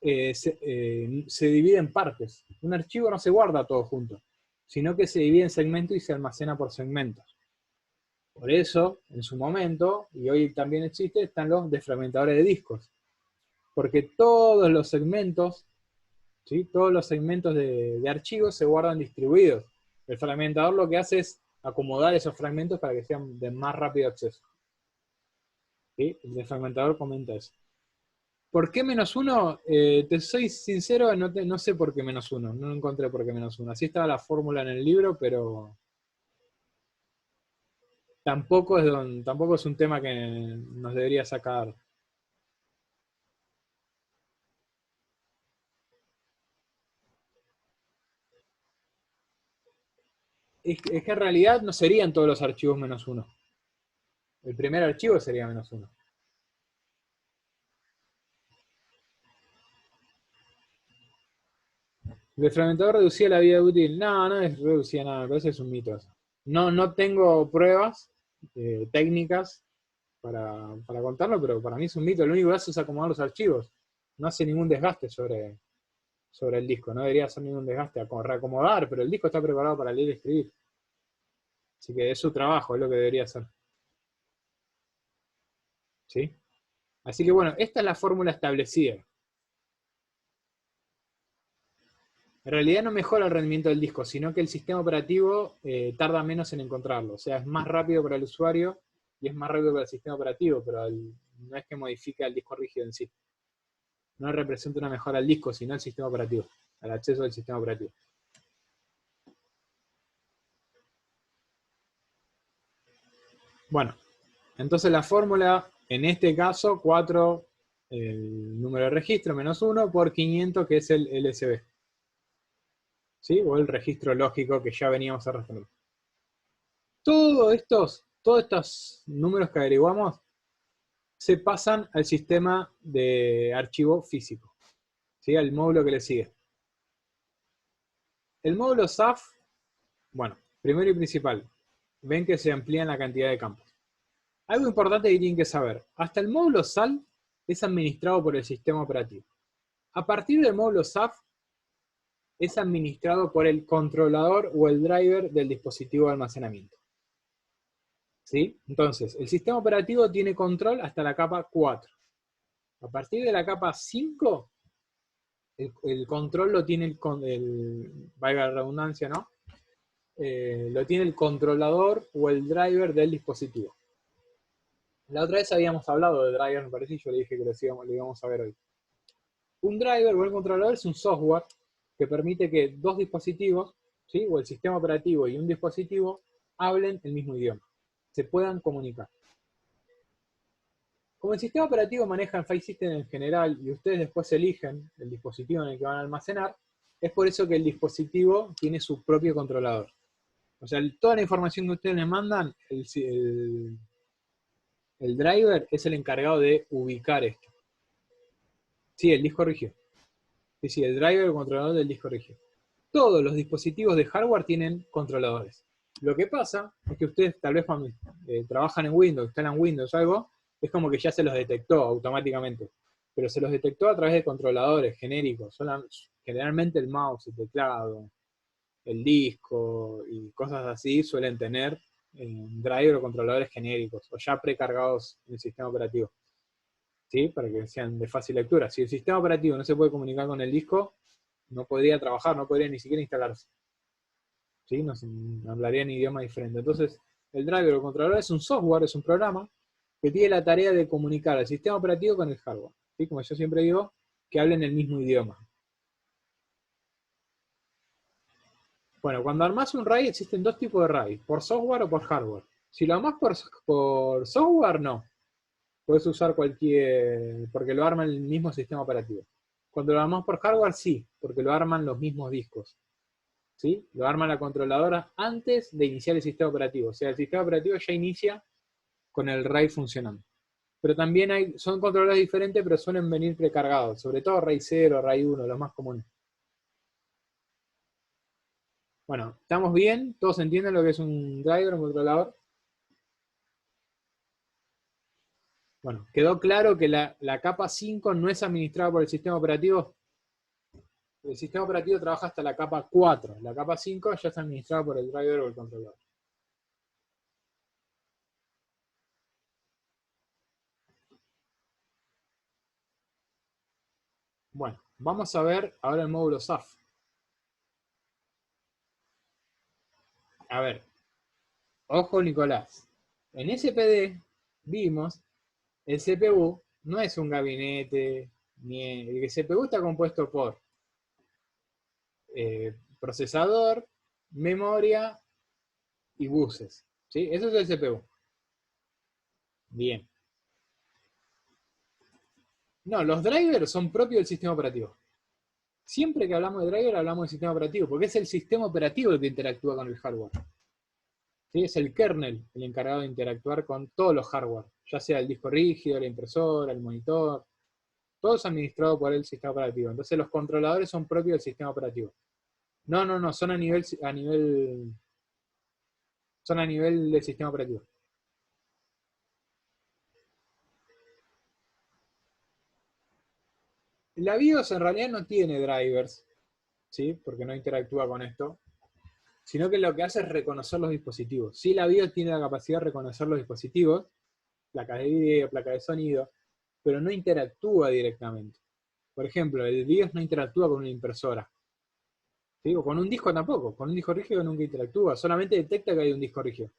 se divide en partes. Un archivo no se guarda todo junto, sino que se divide en segmentos y se almacena por segmentos. Por eso, en su momento, y hoy también existe, están los desfragmentadores de discos. Porque todos los segmentos, ¿sí? Todos los segmentos de archivos se guardan distribuidos. El fragmentador lo que hace es acomodar esos fragmentos para que sean de más rápido acceso. ¿Sí? El desfragmentador comenta eso. ¿Por qué menos 1? Te soy sincero, no sé por qué menos 1. No encontré por qué menos 1. Así estaba la fórmula en el libro, pero tampoco es un tema que nos debería sacar. Es que en realidad no serían todos los archivos menos 1. El primer archivo sería menos 1. ¿El desfragmentador reducía la vida útil? No, no es reducía nada, me parece que es un mito eso. No tengo pruebas técnicas para contarlo, pero para mí es un mito. Lo único que hace es acomodar los archivos. No hace ningún desgaste sobre el disco. No debería hacer ningún desgaste a reacomodar, pero el disco está preparado para leer y escribir. Así que es su trabajo, es lo que debería hacer. ¿Sí? Así que bueno, esta es la fórmula establecida. En realidad no mejora el rendimiento del disco, sino que el sistema operativo tarda menos en encontrarlo. O sea, es más rápido para el usuario y es más rápido para el sistema operativo, pero no es que modifique el disco rígido en sí. No representa una mejora al disco, sino al sistema operativo, al acceso del sistema operativo. Bueno, entonces la fórmula, en este caso, 4, el número de registro, menos 1, por 500, que es el LSB. ¿Sí? O el registro lógico que ya veníamos arrastrando. Todos estos números que averiguamos se pasan al sistema de archivo físico, ¿sí? Al módulo que le sigue. El módulo SAF, bueno, primero y principal, ven que se amplían la cantidad de campos. Algo importante que tienen que saber, hasta el módulo SAL es administrado por el sistema operativo. A partir del módulo SAF es administrado por el controlador o el driver del dispositivo de almacenamiento. ¿Sí? Entonces, el sistema operativo tiene control hasta la capa 4. A partir de la capa 5, el control lo tiene valga la redundancia, ¿no? Lo tiene el controlador o el driver del dispositivo. La otra vez habíamos hablado de driver, me parece, y yo le dije que lo íbamos a ver hoy. Un driver o el controlador es un software que permite que dos dispositivos, ¿sí? O el sistema operativo y un dispositivo, hablen el mismo idioma, se puedan comunicar. Como el sistema operativo maneja el file system en general y ustedes después eligen el dispositivo en el que van a almacenar, es por eso que el dispositivo tiene su propio controlador. O sea, toda la información que ustedes le mandan, el driver es el encargado de ubicar esto. Sí, el disco rígido. Sí, el driver o controlador del disco rígido. Todos los dispositivos de hardware tienen controladores. Lo que pasa es que ustedes tal vez cuando trabajan en Windows, instalan Windows o algo, es como que ya se los detectó automáticamente. Pero se los detectó a través de controladores genéricos. Generalmente el mouse, el teclado, el disco y cosas así suelen tener driver o controladores genéricos o ya precargados en el sistema operativo. ¿Sí? Para que sean de fácil lectura. Si el sistema operativo no se puede comunicar con el disco, no podría trabajar, no podría ni siquiera instalarse. ¿Sí? Nos hablarían idioma diferente. Entonces, El driver o controlador es un software, es un programa que tiene la tarea de comunicar al sistema operativo con el hardware. ¿Sí? Como yo siempre digo, que hablen el mismo idioma. Bueno, cuando armás un RAID existen dos tipos de RAID, por software o por hardware. Si lo armás por software, no. Puedes usar cualquier, porque lo arma el mismo sistema operativo. Cuando lo armás por hardware, sí, porque lo arman los mismos discos. ¿Sí? Lo arma la controladora antes de iniciar el sistema operativo. O sea, el sistema operativo ya inicia con el RAID funcionando. Pero también son controladores diferentes, pero suelen venir precargados. Sobre todo RAID 0, RAID 1, los más comunes. Bueno, ¿estamos bien? ¿Todos entienden lo que es un driver, un controlador? Bueno, quedó claro que la capa 5 no es administrada por el sistema operativo. El sistema operativo trabaja hasta la capa 4. La capa 5 ya está administrada por el driver o el controlador. Bueno, vamos a ver ahora el módulo SAF. A ver, ojo Nicolás. En SPD vimos el CPU no es un gabinete, ni el CPU está compuesto por procesador, memoria y buses. ¿Sí? Eso es el CPU. Bien. No, los drivers son propios del sistema operativo. Siempre que hablamos de driver hablamos del sistema operativo, porque es el sistema operativo el que interactúa con el hardware. ¿Sí? Es el kernel el encargado de interactuar con todos los hardware, ya sea el disco rígido, la impresora, el monitor, todo es administrado por el sistema operativo. Entonces los controladores son propios del sistema operativo. No, son son a nivel del sistema operativo. La BIOS en realidad no tiene drivers, ¿sí? Porque no interactúa con esto, sino que lo que hace es reconocer los dispositivos. Sí, la BIOS tiene la capacidad de reconocer los dispositivos, placa de video, placa de sonido, pero no interactúa directamente. Por ejemplo, el BIOS no interactúa con una impresora. ¿Sí? O con un disco tampoco. Con un disco rígido nunca interactúa. Solamente detecta que hay un disco rígido.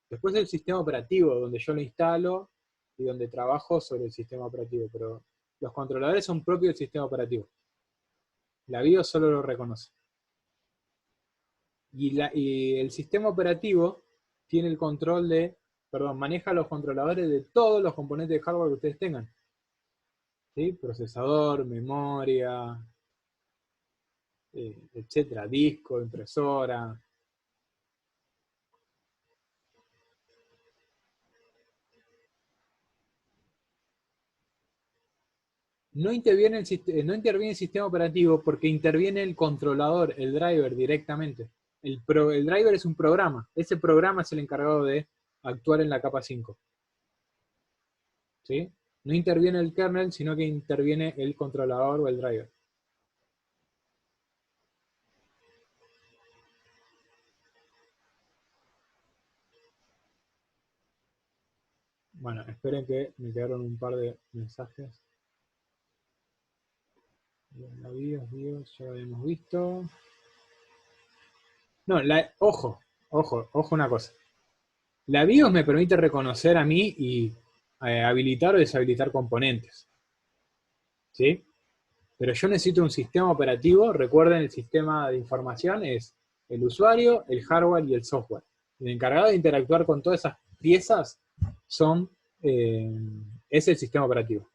Después el sistema operativo, donde yo lo instalo y donde trabajo sobre el sistema operativo. Pero los controladores son propios del sistema operativo. La BIOS solo lo reconoce. Y el sistema operativo tiene el control de, maneja los controladores de todos los componentes de hardware que ustedes tengan. ¿Sí? Procesador, memoria, etcétera, disco, impresora. No interviene el sistema operativo porque interviene el controlador, el driver directamente. El driver es un programa. Ese programa es el encargado de actuar en la capa 5. ¿Sí? No interviene el kernel, sino que interviene el controlador o el driver. Bueno, esperen que me quedaron un par de mensajes. La BIOS, ya lo habíamos visto. No, ojo una cosa. La BIOS me permite reconocer a mí y habilitar o deshabilitar componentes. ¿Sí? Pero yo necesito un sistema operativo. Recuerden, el sistema de información es el usuario, el hardware y el software. El encargado de interactuar con todas esas piezas es el sistema operativo.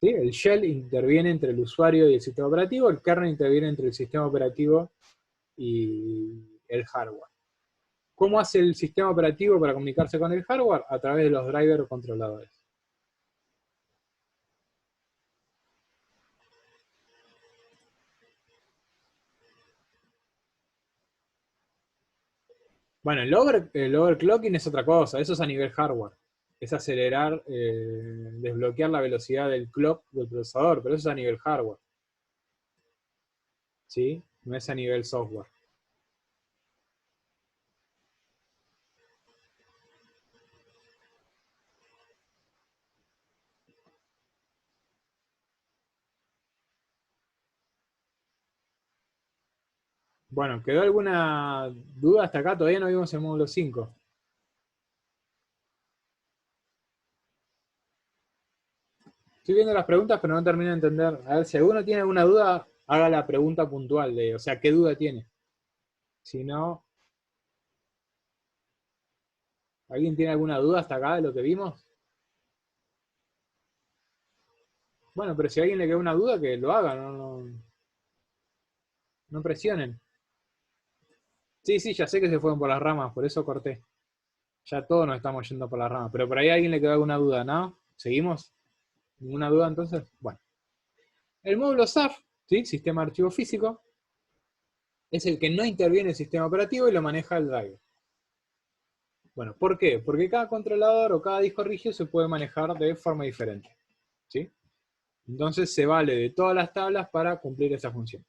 ¿Sí? El shell interviene entre el usuario y el sistema operativo, el kernel interviene entre el sistema operativo y el hardware. ¿Cómo hace el sistema operativo para comunicarse con el hardware? A través de los drivers o controladores. Bueno, el overclocking es otra cosa, eso es a nivel hardware. Es acelerar, desbloquear la velocidad del clock del procesador, pero eso es a nivel hardware. ¿Sí? No es a nivel software. Bueno, ¿quedó alguna duda hasta acá? Todavía no vimos el módulo 5. Estoy viendo las preguntas, pero no termino de entender. A ver, si alguno tiene alguna duda, haga la pregunta puntual de, o sea, ¿qué duda tiene? Si no, ¿alguien tiene alguna duda hasta acá de lo que vimos? Bueno, pero si a alguien le queda una duda, que lo haga, no presionen. Sí, sí, ya sé que se fueron por las ramas, por eso corté. Ya todos nos estamos yendo por las ramas, pero por ahí a alguien le quedó alguna duda, ¿no? ¿Seguimos? ¿Ninguna duda entonces? Bueno. El módulo SAF, ¿sí? Sistema de archivo físico, es el que no interviene en el sistema operativo y lo maneja el driver. Bueno, ¿por qué? Porque cada controlador o cada disco rígido se puede manejar de forma diferente, ¿sí? Entonces se vale de todas las tablas para cumplir esa función.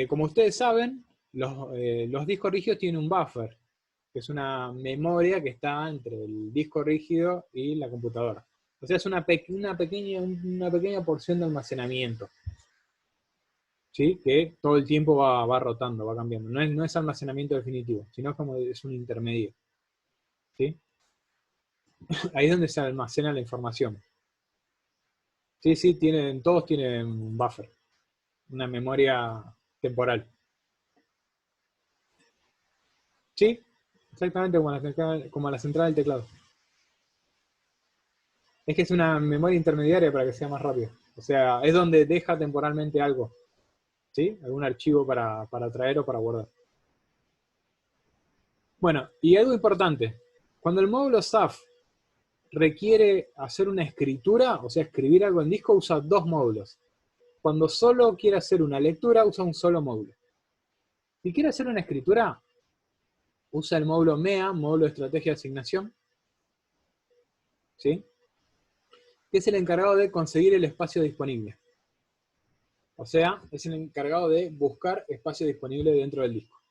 Como ustedes saben, los discos rígidos tienen un buffer, que es una memoria que está entre el disco rígido y la computadora. O sea, es una pequeña porción de almacenamiento, ¿sí? Que todo el tiempo va rotando, va cambiando. No es almacenamiento definitivo, sino como es un intermedio, ¿sí? Ahí es donde se almacena la información. Sí, sí, todos tienen un buffer, una memoria temporal. Sí, exactamente como la central del teclado. Es que es una memoria intermediaria para que sea más rápido. O sea, es donde deja temporalmente algo, ¿sí? Algún archivo para traer o para guardar. Bueno, y algo importante. Cuando el módulo SAF requiere hacer una escritura, o sea, escribir algo en disco, usa dos módulos. Cuando solo quiere hacer una lectura, usa un solo módulo. Si quiere hacer una escritura, usa el módulo MEA, módulo de estrategia de asignación, ¿sí? Que es el encargado de conseguir el espacio disponible. O sea, es el encargado de buscar espacio disponible dentro del disco.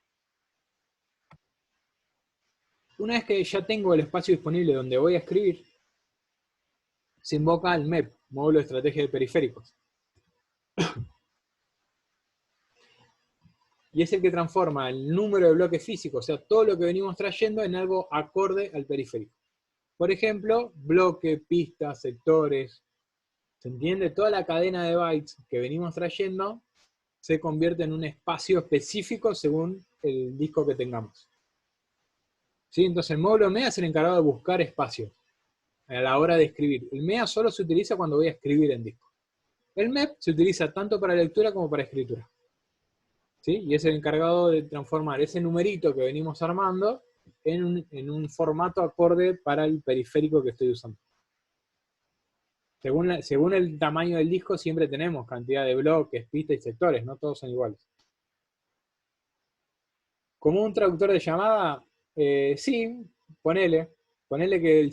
Una vez que ya tengo el espacio disponible donde voy a escribir, se invoca el MEP, módulo de estrategia de periféricos. Y es el que transforma el número de bloques físicos, o sea, todo lo que venimos trayendo, en algo acorde al periférico. Por ejemplo, bloque, pistas, sectores. ¿Se entiende? Toda la cadena de bytes que venimos trayendo se convierte en un espacio específico según el disco que tengamos. ¿Sí? Entonces el módulo MEA es el encargado de buscar espacios a la hora de escribir. El MEA solo se utiliza cuando voy a escribir en disco. El MEP se utiliza tanto para lectura como para escritura, ¿sí? Y es el encargado de transformar ese numerito que venimos armando en un formato acorde para el periférico que estoy usando. Según el tamaño del disco siempre tenemos cantidad de bloques, pistas y sectores, no todos son iguales. Como un traductor de llamada, sí, ponele que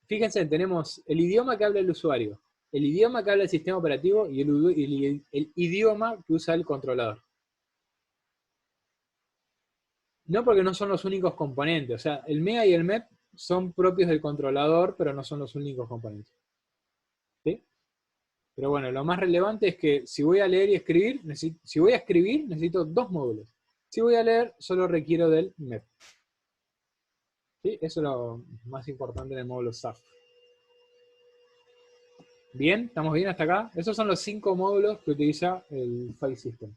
fíjense, tenemos el idioma que habla el usuario, el idioma que habla el sistema operativo y el idioma que usa el controlador. No, porque no son los únicos componentes, o sea, el MEA y el MEP son propios del controlador, pero no son los únicos componentes. ¿Sí? Pero bueno, lo más relevante es que si voy a leer y escribir, necesito dos módulos. Si voy a leer, solo requiero del MEP. ¿Sí? Eso es lo más importante en el módulo SAF. ¿Bien? ¿Estamos bien hasta acá? Esos son los 5 módulos que utiliza el File System.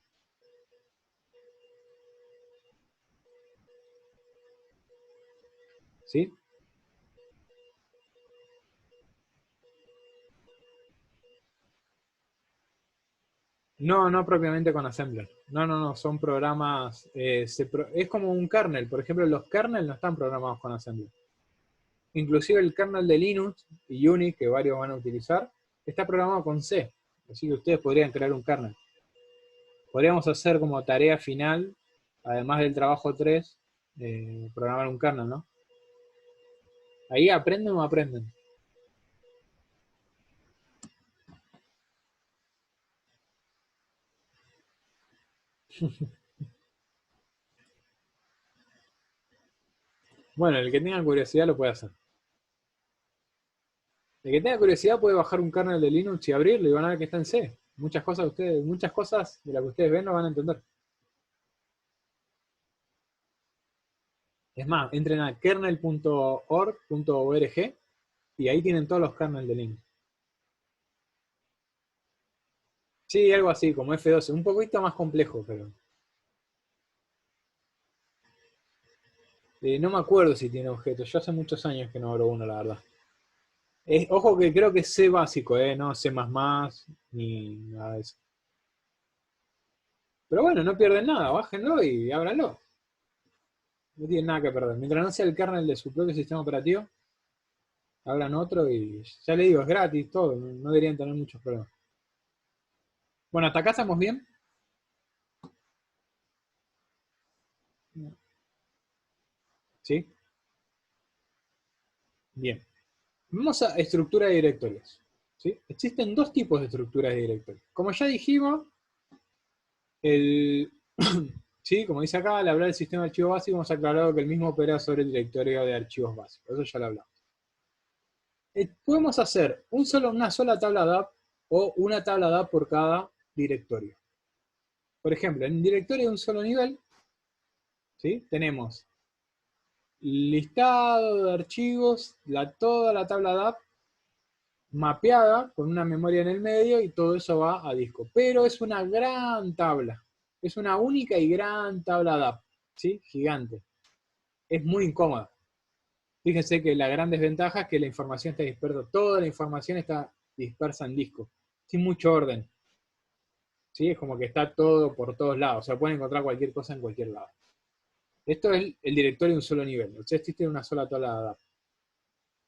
¿Sí? No, no propiamente con Assembler. No, son programas, es como un kernel. Por ejemplo, los kernels no están programados con Assembler. Inclusive el kernel de Linux y Unix, que varios van a utilizar, está programado con C. Así que ustedes podrían crear un kernel. Podríamos hacer como tarea final, además del trabajo 3, programar un kernel, ¿no? ¿Ahí aprenden o aprenden? Bueno, el que tenga curiosidad lo puede hacer. El que tenga curiosidad puede bajar un kernel de Linux y abrirlo y van a ver que está en C. Muchas cosas de las que ustedes ven no van a entender. Es más, entren a kernel.org.org y ahí tienen todos los kernels de Linux. Sí, algo así, como F12, un poquito más complejo, pero... no me acuerdo si tiene objetos, yo hace muchos años que no abro uno, la verdad. Ojo que creo que es C básico, no C++, ni nada de eso. Pero bueno, no pierden nada, bájenlo y ábranlo. No tienen nada que perder. Mientras no sea el kernel de su propio sistema operativo, abran otro y ya le digo, es gratis, todo, no deberían tener muchos problemas. Bueno, ¿hasta acá estamos bien? ¿Sí? Bien. Vamos a estructura de directorios. ¿Sí? Existen dos tipos de estructuras de directorios. Como ya dijimos, ¿sí? Como dice acá, al hablar del sistema de archivos básicos, hemos aclarado que el mismo opera sobre el directorio de archivos básicos. Eso ya lo hablamos. Podemos hacer una sola tabla DAP o una tabla DAP por cada directorio. Por ejemplo, en un directorio de un solo nivel, ¿sí? Tenemos listado de archivos, toda la tabla DAP mapeada con una memoria en el medio y todo eso va a disco. Pero es una gran tabla. Es una única y gran tabla DAP, ¿sí? Gigante. Es muy incómoda. Fíjense que la gran desventaja es que la información está dispersa. Toda la información está dispersa en disco, sin mucho orden. ¿Sí? Es como que está todo por todos lados. O sea, pueden encontrar cualquier cosa en cualquier lado. Esto es el directorio de un solo nivel. O sea, existe una sola tabla de DAP.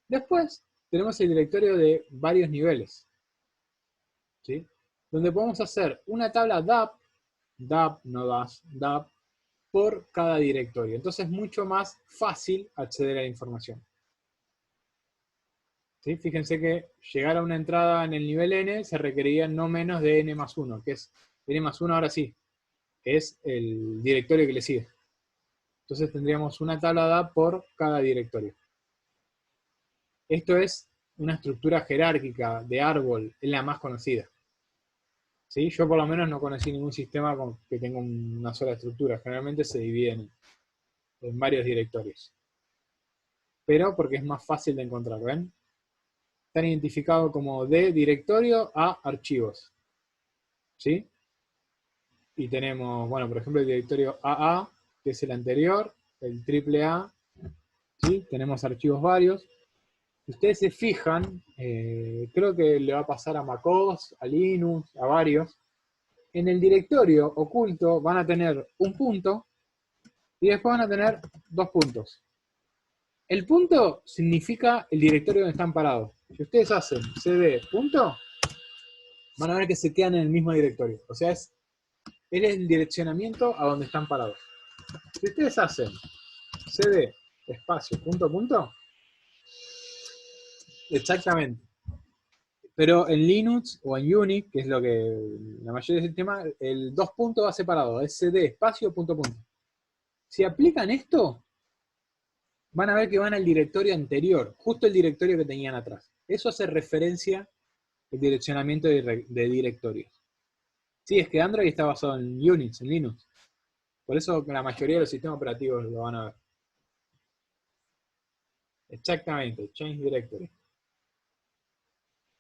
Después tenemos el directorio de varios niveles, ¿sí? Donde podemos hacer una tabla DAP, no DAS, DAP, por cada directorio. Entonces es mucho más fácil acceder a la información. ¿Sí? Fíjense que llegar a una entrada en el nivel N se requeriría no menos de N+1, que es N+1 ahora sí, es el directorio que le sigue. Entonces tendríamos una tabla DAP por cada directorio. Esto es una estructura jerárquica de árbol, es la más conocida. ¿Sí? Yo por lo menos no conocí ningún sistema que tenga una sola estructura. Generalmente se dividen en varios directorios. Pero porque es más fácil de encontrar, ¿ven? Están identificados como de directorio a archivos. ¿Sí? Y tenemos, bueno, por ejemplo, el directorio AA, que es el anterior, el AAA, ¿sí? Tenemos archivos varios. Si ustedes se fijan, creo que le va a pasar a MacOS, a Linux, a varios. En el directorio oculto van a tener un punto y después van a tener dos puntos. El punto significa el directorio donde están parados. Si ustedes hacen cd punto, van a ver que se quedan en el mismo directorio. O sea, es el direccionamiento a donde están parados. Si ustedes hacen cd espacio punto punto, exactamente. Pero en Linux o en Unix, que es lo que la mayoría del sistema, el dos puntos va separado, es cd espacio punto punto. Si aplican esto, van a ver que van al directorio anterior, justo el directorio que tenían atrás. Eso hace referencia al direccionamiento de directorios. Sí, es que Android está basado en Unix, en Linux. Por eso la mayoría de los sistemas operativos lo van a ver. Exactamente, Change Directory.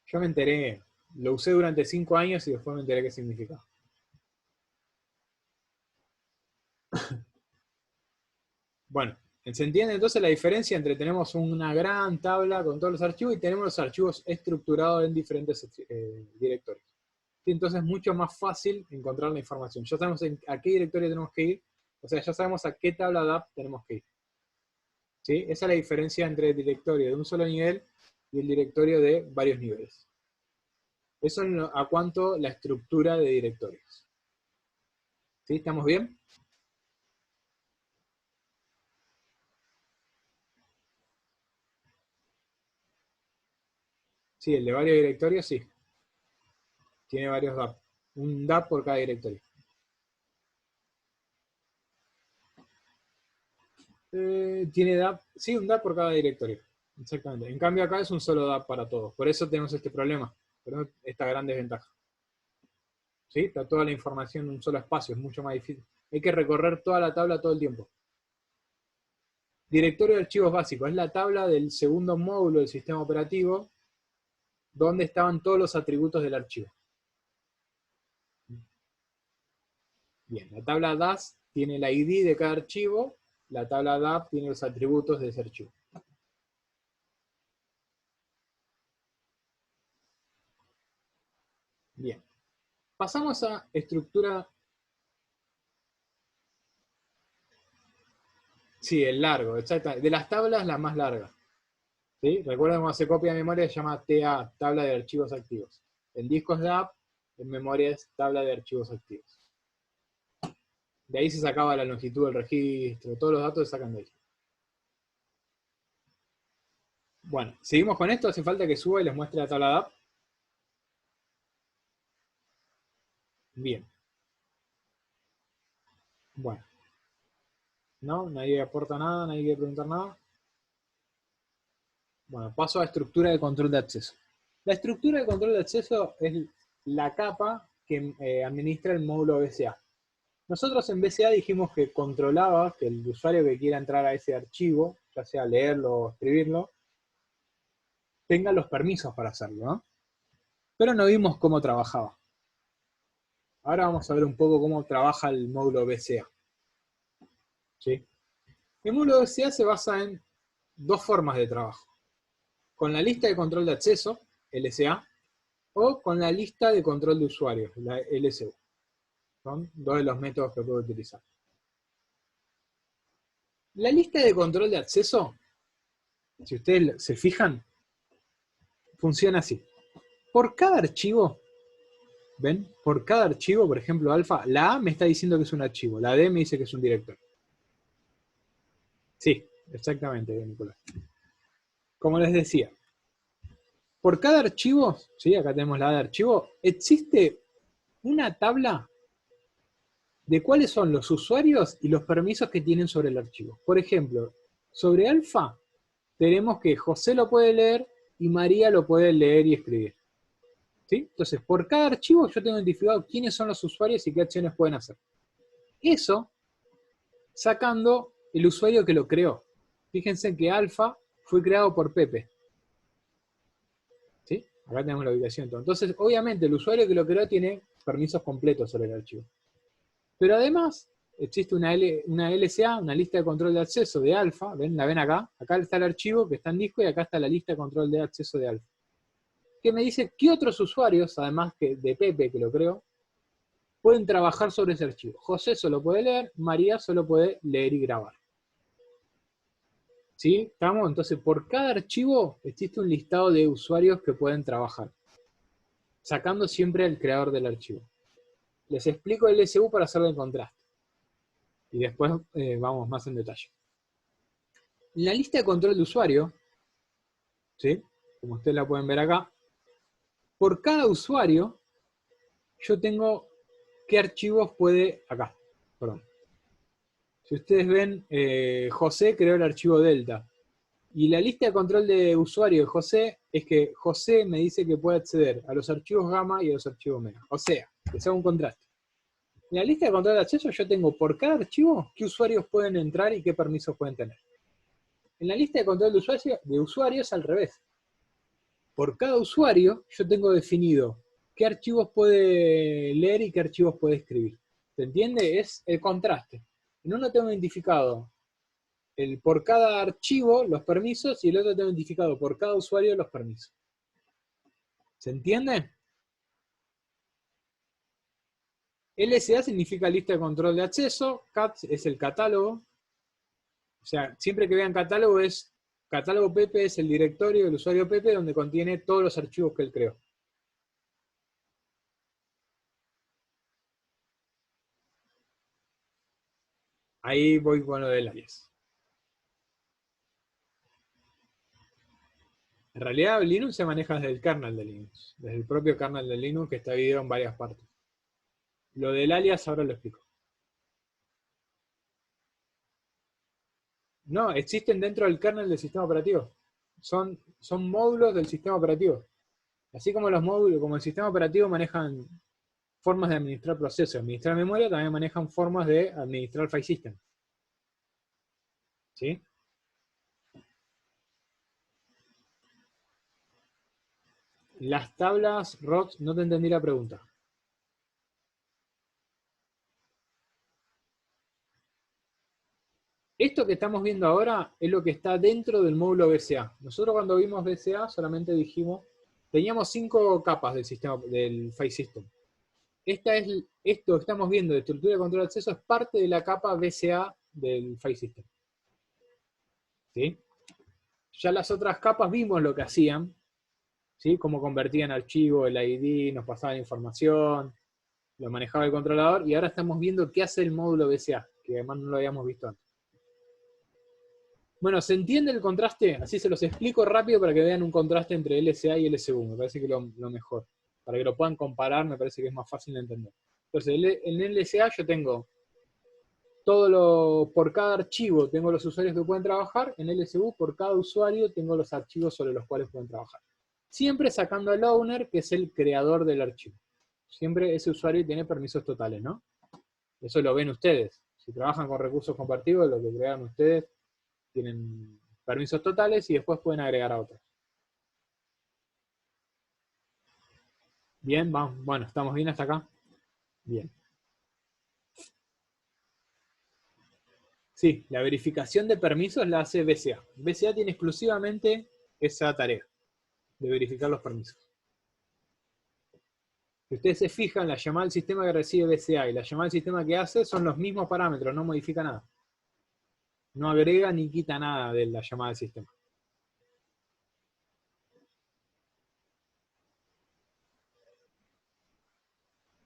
Yo me enteré, lo usé durante 5 años y después me enteré qué significaba. Bueno, ¿se entiende entonces la diferencia entre tenemos una gran tabla con todos los archivos y tenemos los archivos estructurados en diferentes directorios? ¿Sí? Entonces es mucho más fácil encontrar la información. Ya sabemos a qué directorio tenemos que ir, o sea, ya sabemos a qué tabla DAP tenemos que ir. ¿Sí? Esa es la diferencia entre el directorio de un solo nivel y el directorio de varios niveles. Eso es a cuanto la estructura de directorios. ¿Sí? ¿Estamos bien? Sí, el de varios directorios, sí. Tiene varios DAP. Un DAP por cada directorio. Tiene DAP, sí, un DAP por cada directorio. Exactamente. En cambio acá es un solo DAP para todos. Por eso tenemos este problema. Por eso esta gran desventaja. ¿Sí? Está toda la información en un solo espacio. Es mucho más difícil. Hay que recorrer toda la tabla todo el tiempo. Directorio de archivos básicos. Es la tabla del segundo módulo del sistema operativo donde estaban todos los atributos del archivo. Bien, la tabla DAS tiene la ID de cada archivo, la tabla DAP tiene los atributos de ese archivo. Bien. Pasamos a estructura. Sí, el largo, exacto. De las tablas, la más larga. ¿Sí? Recuerden cuando se copia de memoria se llama TA, tabla de archivos activos. En discos DAP, en memoria es tabla de archivos activos. De ahí se sacaba la longitud del registro, todos los datos se sacan de ahí. Bueno, seguimos con esto, hace falta que suba y les muestre la tabla DAP. Bien. Bueno. ¿No? Nadie aporta nada, nadie quiere preguntar nada. Bueno, paso a estructura de control de acceso. La estructura de control de acceso es la capa que administra el módulo BCA. Nosotros en BCA dijimos que controlaba que el usuario que quiera entrar a ese archivo, ya sea leerlo o escribirlo, tenga los permisos para hacerlo, ¿no? Pero no vimos cómo trabajaba. Ahora vamos a ver un poco cómo trabaja el módulo BCA. ¿Sí? El módulo BCA se basa en dos formas de trabajo. Con la lista de control de acceso, LSA, o con la lista de control de usuarios, la LSU. Son dos de los métodos que puedo utilizar. La lista de control de acceso, si ustedes se fijan, funciona así. Por cada archivo, ¿ven? Por cada archivo, por ejemplo, alfa, la A me está diciendo que es un archivo, la D me dice que es un directorio. Sí, exactamente, Nicolás. Como les decía, por cada archivo, ¿sí? Acá tenemos la A de archivo, existe una tabla de cuáles son los usuarios y los permisos que tienen sobre el archivo. Por ejemplo, sobre alfa, tenemos que José lo puede leer y María lo puede leer y escribir. ¿Sí? Entonces, por cada archivo yo tengo identificado quiénes son los usuarios y qué acciones pueden hacer. Eso sacando el usuario que lo creó. Fíjense que alfa fue creado por Pepe. ¿Sí? Acá tenemos la ubicación. Entonces, obviamente, el usuario que lo creó tiene permisos completos sobre el archivo. Pero además, existe una LSA, una lista de control de acceso de alfa. ¿Ven? La ven acá. Acá está el archivo que está en disco y acá está la lista de control de acceso de alfa. Que me dice qué otros usuarios, además que de Pepe, que lo creó, pueden trabajar sobre ese archivo. José solo puede leer, María solo puede leer y grabar. ¿Sí? ¿Estamos? Entonces, por cada archivo existe un listado de usuarios que pueden trabajar, sacando siempre al creador del archivo. Les explico el LSU para hacerlo en contraste. Y después vamos más en detalle. En la lista de control de usuario, ¿sí? Como ustedes la pueden ver acá, por cada usuario, yo tengo qué archivos puede... Acá, perdón. Si ustedes ven, José creó el archivo Delta. Y la lista de control de usuario de José es que José me dice que puede acceder a los archivos gamma y a los archivos omega. O sea, les hago un contraste. En la lista de control de acceso yo tengo por cada archivo qué usuarios pueden entrar y qué permisos pueden tener. En la lista de control de usuarios es al revés. Por cada usuario yo tengo definido qué archivos puede leer y qué archivos puede escribir. ¿Se entiende? Es el contraste. En uno tengo identificado por cada archivo los permisos y el otro tengo identificado por cada usuario los permisos. ¿Se entiende? LSA significa lista de control de acceso, CAT es el catálogo. O sea, siempre que vean catálogo es, catálogo Pepe es el directorio del usuario Pepe donde contiene todos los archivos que él creó. Ahí voy con lo del alias. En realidad Linux se maneja desde el kernel de Linux, desde el propio kernel de Linux que está dividido en varias partes. Lo del alias ahora lo explico. No, existen dentro del kernel del sistema operativo. Son módulos del sistema operativo. Así como los módulos, como el sistema operativo manejan formas de administrar procesos, administrar memoria, también manejan formas de administrar file system. ¿Sí? Las tablas, Rox, no te entendí la pregunta. Esto que estamos viendo ahora es lo que está dentro del módulo BCA. Nosotros cuando vimos BCA solamente dijimos, teníamos 5 capas del sistema, del File System. Esto que estamos viendo de estructura de control de acceso es parte de la capa BCA del File System. ¿Sí? Ya las otras capas vimos lo que hacían, ¿sí? Cómo convertían archivo, el ID, nos pasaban información, lo manejaba el controlador, y ahora estamos viendo qué hace el módulo BCA, que además no lo habíamos visto antes. Bueno, ¿se entiende el contraste? Así se los explico rápido para que vean un contraste entre LSA y LSU. Me parece que lo mejor. Para que lo puedan comparar, me parece que es más fácil de entender. Entonces, en LSA yo tengo por cada archivo tengo los usuarios que pueden trabajar. En LSU, por cada usuario, tengo los archivos sobre los cuales pueden trabajar. Siempre sacando al owner, que es el creador del archivo. Siempre ese usuario tiene permisos totales, ¿no? Eso lo ven ustedes. Si trabajan con recursos compartidos, lo que crean ustedes, tienen permisos totales y después pueden agregar a otros. Bien, vamos, bueno, ¿estamos bien hasta acá? Bien. Sí, la verificación de permisos la hace BCA. BCA tiene exclusivamente esa tarea de verificar los permisos. Si ustedes se fijan, la llamada al sistema que recibe BCA y la llamada al sistema que hace son los mismos parámetros, no modifica nada. No agrega ni quita nada de la llamada al sistema.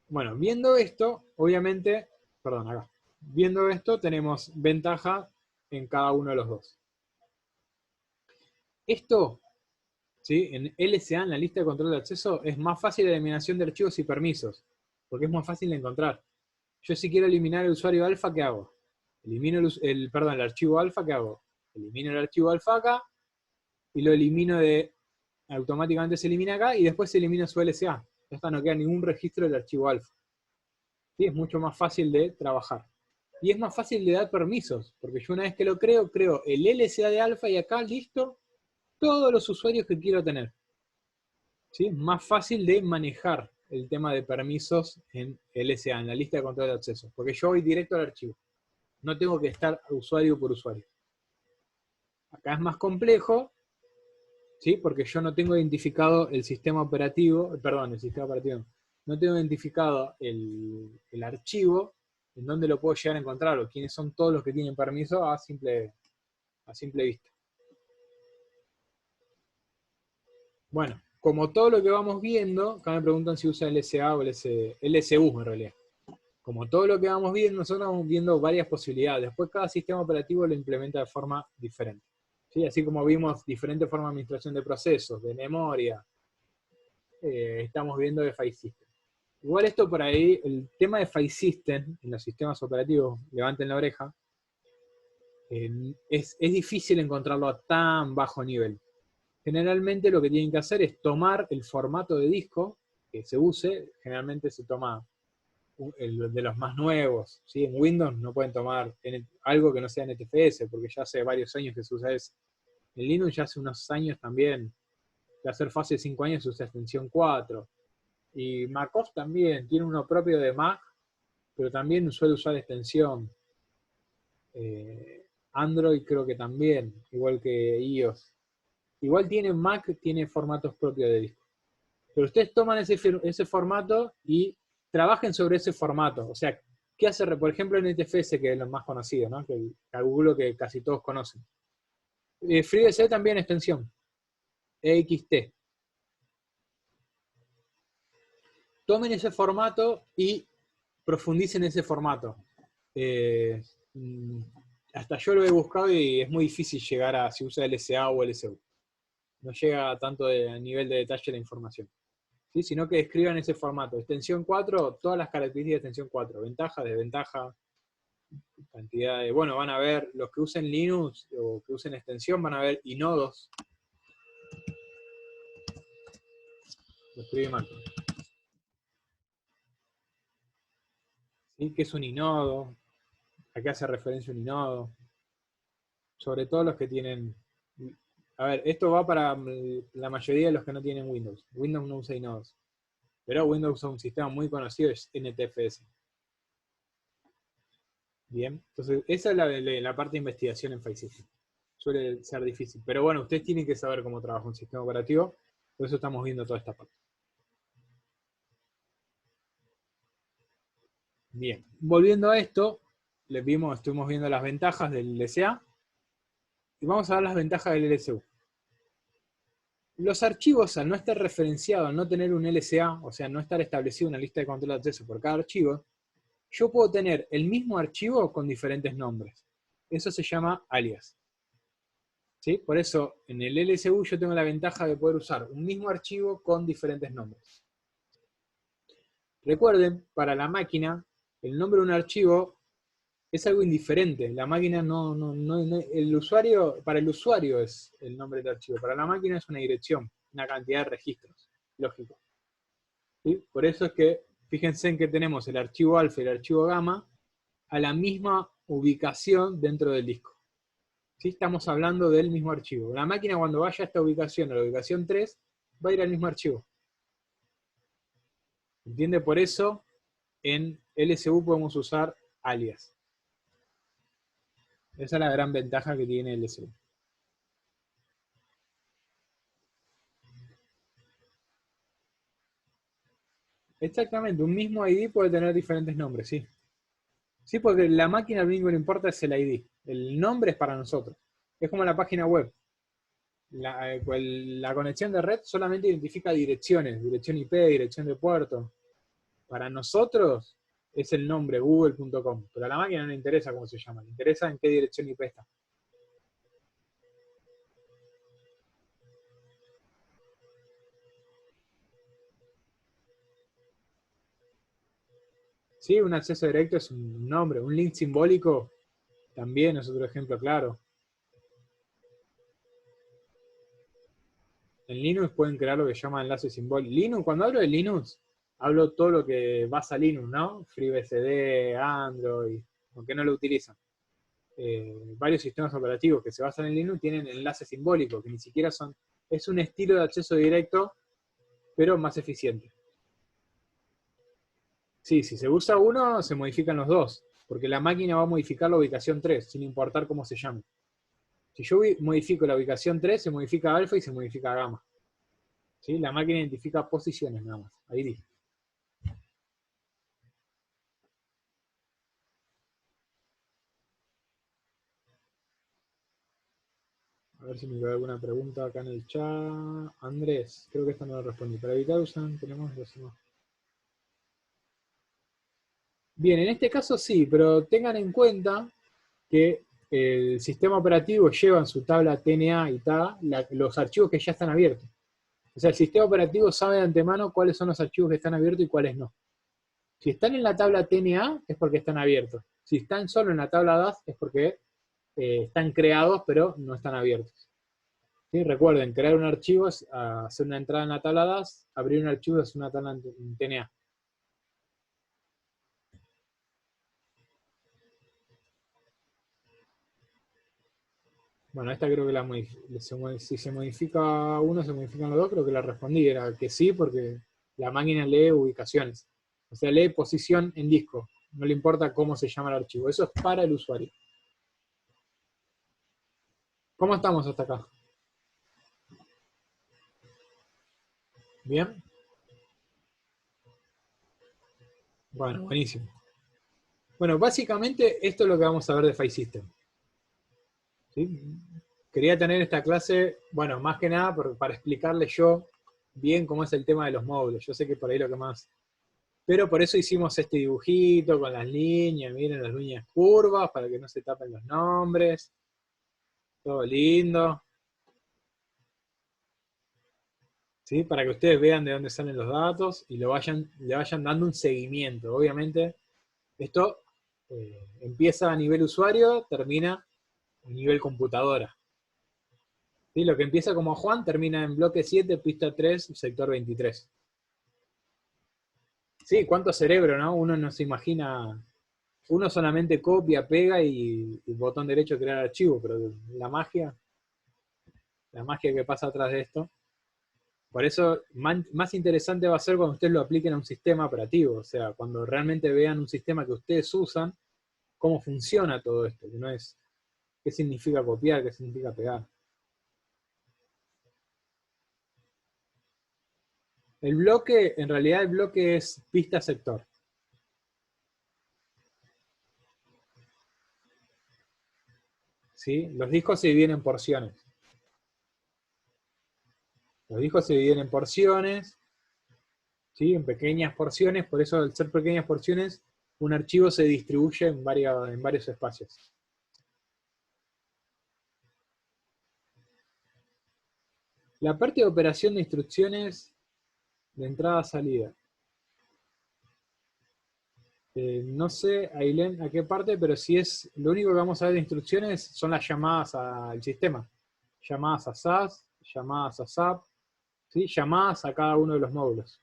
Bueno, viendo esto, obviamente, perdón, acá. Viendo esto, tenemos ventaja en cada uno de los dos. Esto, ¿sí? En LSA, en la lista de control de acceso, es más fácil la eliminación de archivos y permisos, porque es más fácil de encontrar. Yo si quiero eliminar el usuario alfa, ¿qué hago? Elimino el archivo alfa, ¿qué hago? Elimino el archivo alfa acá, y lo elimino automáticamente se elimina acá, y después se elimina su LSA. Ya está, no queda ningún registro del archivo alfa. ¿Sí? Es mucho más fácil de trabajar. Y es más fácil de dar permisos, porque yo una vez que lo creo el LSA de alfa y acá, listo, todos los usuarios que quiero tener. ¿Sí? Más fácil de manejar el tema de permisos en LSA, en la lista de control de acceso, porque yo voy directo al archivo. No tengo que estar usuario por usuario. Acá es más complejo, ¿sí? Porque yo no tengo identificado el sistema operativo, no tengo identificado el archivo en dónde lo puedo llegar a encontrar, o quiénes son todos los que tienen permiso a simple vista. Bueno, como todo lo que vamos viendo, acá me preguntan si usa LSA o LSU en realidad. Como todo lo que vamos viendo, nosotros vamos viendo varias posibilidades. Después cada sistema operativo lo implementa de forma diferente. ¿Sí? Así como vimos diferentes formas de administración de procesos, de memoria, estamos viendo de File System. Igual esto por ahí, el tema de File System en los sistemas operativos, levanten la oreja, es difícil encontrarlo a tan bajo nivel. Generalmente lo que tienen que hacer es tomar el formato de disco que se use, generalmente se toma el de los más nuevos, ¿sí? En Windows no pueden tomar algo que no sea NTFS, porque ya hace varios años que se usa eso. En Linux ya hace unos años también, de hacer fase de 5 años se usa extensión 4. Y macOS también, tiene uno propio de Mac, pero también suele usar extensión. Android creo que también, igual que iOS. Igual Mac tiene formatos propios de disco. Pero ustedes toman ese formato y trabajen sobre ese formato. O sea, ¿qué hace, por ejemplo, en NTFS, que es lo más conocido, ¿no? Que calculo que casi todos conocen? FreeBSD también extensión. EXT. Tomen ese formato y profundicen ese formato. Hasta yo lo he buscado y es muy difícil llegar a si usa LSA o LSU. No llega tanto a nivel de detalle la información. ¿Sí? Sino que escriban ese formato. Extensión 4, todas las características de extensión 4. Ventaja, desventaja, cantidad de... Bueno, van a ver, los que usen Linux o que usen extensión van a ver inodos. Lo escribí mal. ¿Sí? ¿Qué es un inodo? ¿A qué hace referencia un inodo? Sobre todo los que tienen A ver, esto va para la mayoría de los que no tienen Windows. Windows no usa inodos. Pero Windows usa un sistema muy conocido, es NTFS. Bien, entonces esa es la parte de investigación en File System. Suele ser difícil. Pero bueno, ustedes tienen que saber cómo trabaja un sistema operativo. Por eso estamos viendo toda esta parte. Bien, volviendo a esto, estuvimos viendo las ventajas del LSA. Y vamos a ver las ventajas del LSU. Los archivos, al no estar referenciados, al no tener un LSA, o sea, no estar establecido una lista de control de acceso por cada archivo, yo puedo tener el mismo archivo con diferentes nombres. Eso se llama alias. ¿Sí? Por eso, en el LSU yo tengo la ventaja de poder usar un mismo archivo con diferentes nombres. Recuerden, para la máquina, el nombre de un archivo es algo indiferente. La máquina para el usuario es el nombre del archivo. Para la máquina es una dirección, una cantidad de registros. Lógico. ¿Sí? Por eso es que, fíjense en que tenemos el archivo alfa y el archivo gamma a la misma ubicación dentro del disco. ¿Sí? Estamos hablando del mismo archivo. La máquina cuando vaya a esta ubicación, a la ubicación 3, va a ir al mismo archivo. ¿Entiende? Por eso en LSU podemos usar alias. Esa es la gran ventaja que tiene el LSU. Exactamente, un mismo ID puede tener diferentes nombres, sí. Sí, porque la máquina lo único que le importa es el ID. El nombre es para nosotros. Es como la página web. La conexión de red solamente identifica direcciones, dirección IP, dirección de puerto. Para nosotros es el nombre, google.com. Pero a la máquina no le interesa cómo se llama, le interesa en qué dirección IP está. Sí, un acceso directo es un nombre, un link simbólico también es otro ejemplo claro. En Linux pueden crear lo que se llama enlace simbólico. Linux, cuando hablo de Linux, hablo todo lo que basa Linux, ¿no? FreeBSD, Android, aunque no lo utilizan. Varios sistemas operativos que se basan en Linux tienen enlaces simbólicos, que ni siquiera son... Es un estilo de acceso directo, pero más eficiente. Sí, si se usa uno, se modifican los dos, porque la máquina va a modificar la ubicación 3, sin importar cómo se llame. Si yo modifico la ubicación 3, se modifica alfa y se modifica gamma. ¿Sí? La máquina identifica posiciones nada más. Ahí dice. A ver si me queda alguna pregunta acá en el chat. Andrés, creo que esta no la respondí. Para evitar usan, tenemos los demás. Bien, en este caso sí, pero tengan en cuenta que el sistema operativo lleva en su tabla TNA y TA los archivos que ya están abiertos. O sea, el sistema operativo sabe de antemano cuáles son los archivos que están abiertos y cuáles no. Si están en la tabla TNA es porque están abiertos. Si están solo en la tabla DAS es porque están creados pero no están abiertos. ¿Sí? Recuerden, crear un archivo es hacer una entrada en la tabla DAS, abrir un archivo es una tabla en TNA. Bueno, esta creo que si se modifica uno, se modifican los dos, creo que la respondí, era que sí, porque la máquina lee ubicaciones. O sea, lee posición en disco. No le importa cómo se llama el archivo. Eso es para el usuario. ¿Cómo estamos hasta acá? ¿Bien? Bueno, buenísimo. Bueno, básicamente esto es lo que vamos a ver de File System. ¿Sí? Quería tener esta clase, bueno, más que nada para explicarle yo bien cómo es el tema de los módulos. Yo sé que por ahí lo que más... Pero por eso hicimos este dibujito con las líneas, miren las líneas curvas, para que no se tapen los nombres. Todo lindo. ¿Sí? Para que ustedes vean de dónde salen los datos y le vayan dando un seguimiento. Obviamente, esto empieza a nivel usuario, termina a nivel computadora. ¿Sí? Lo que empieza como Juan termina en bloque 7, pista 3, sector 23. Sí, cuánto cerebro, ¿no? Uno no se imagina, uno solamente copia, pega y botón derecho crear archivo, pero la magia. la magia que pasa atrás de esto. Por eso, más interesante va a ser cuando ustedes lo apliquen a un sistema operativo, o sea, cuando realmente vean un sistema que ustedes usan, cómo funciona todo esto, que no es qué significa copiar, qué significa pegar. El bloque, en realidad el bloque es pista sector. ¿Sí? Los discos se dividen en porciones. Los discos se dividen en porciones, ¿sí? En pequeñas porciones, por eso al ser pequeñas porciones, un archivo se distribuye en varios espacios. La parte de operación de instrucciones de entrada-salida. No sé, Ailén, a qué parte, pero si es lo único que vamos a ver de instrucciones son las llamadas al sistema. Llamadas a SAS, llamadas a SAP, ¿sí? Llamadas a cada uno de los módulos.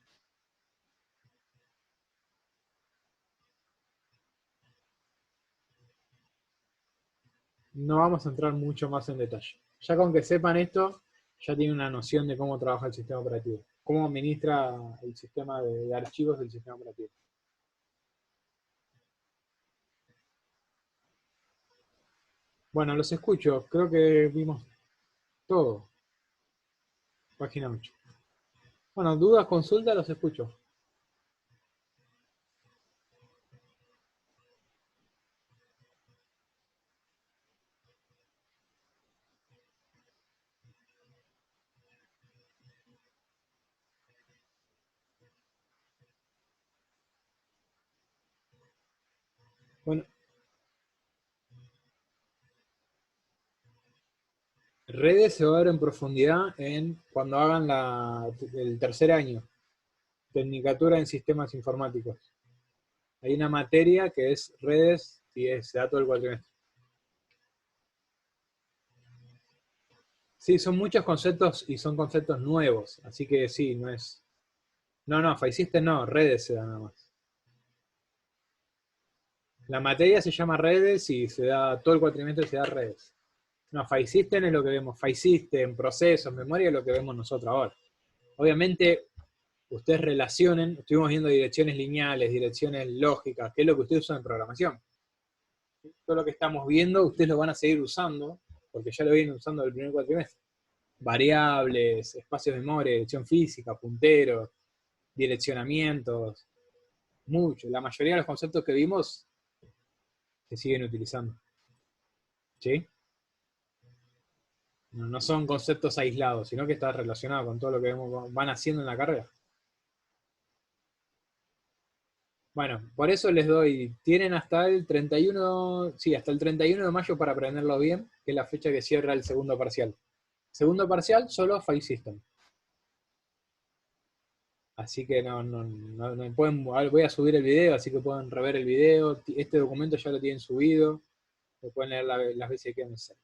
No vamos a entrar mucho más en detalle. Ya con que sepan esto, ya tienen una noción de cómo trabaja el sistema operativo, cómo administra el sistema de archivos del sistema operativo. Bueno, los escucho, creo que vimos todo. Página 8. Bueno, dudas, consultas, los escucho. Bueno, redes se va a ver en profundidad cuando hagan el tercer año, Tecnicatura en Sistemas Informáticos. Hay una materia que es redes y se da todo el cuatrimestre. Sí, son muchos conceptos y son conceptos nuevos, así que sí, no es... No, File System no, redes se da nada más. La materia se llama redes y se da todo el cuatrimestre se da redes. No, File System es lo que vemos, File System, procesos, memoria es lo que vemos nosotros ahora. Obviamente, ustedes relacionen, estuvimos viendo direcciones lineales, direcciones lógicas, que es lo que ustedes usan en programación. Todo lo que estamos viendo, ustedes lo van a seguir usando, porque ya lo vienen usando el primer cuatrimestre. Variables, espacios de memoria, dirección física, punteros, direccionamientos, mucho. La mayoría de los conceptos que vimos se siguen utilizando. ¿Sí? No son conceptos aislados, sino que está relacionado con todo lo que van haciendo en la carrera. Bueno, por eso les doy, tienen hasta el 31, sí, hasta el 31 de mayo para aprenderlo bien, que es la fecha que cierra el segundo parcial. Segundo parcial, solo File System. Así que no pueden, voy a subir el video, así que pueden rever el video. Este documento ya lo tienen subido, lo pueden leer las veces que quieran hacer.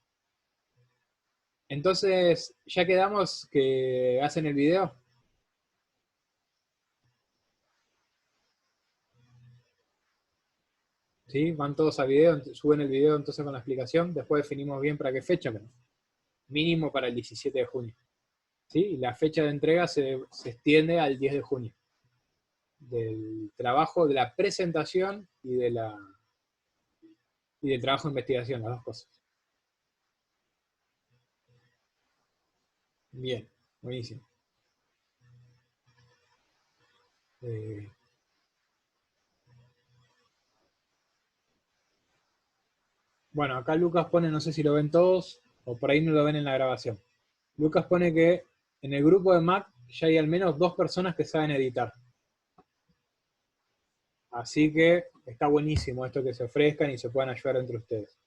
Entonces, ya quedamos que hacen el video. ¿Sí? Van todos al video, suben el video entonces con la explicación, después definimos bien para qué fecha, pero mínimo para el 17 de junio. ¿Sí? Y la fecha de entrega se extiende al 10 de junio. Del trabajo, de la presentación y del trabajo de investigación, las dos cosas. Bien, buenísimo. Bueno, acá Lucas pone, no sé si lo ven todos, o por ahí no lo ven en la grabación. Lucas pone que en el grupo de Mac ya hay al menos 2 personas que saben editar. Así que está buenísimo esto que se ofrezcan y se puedan ayudar entre ustedes.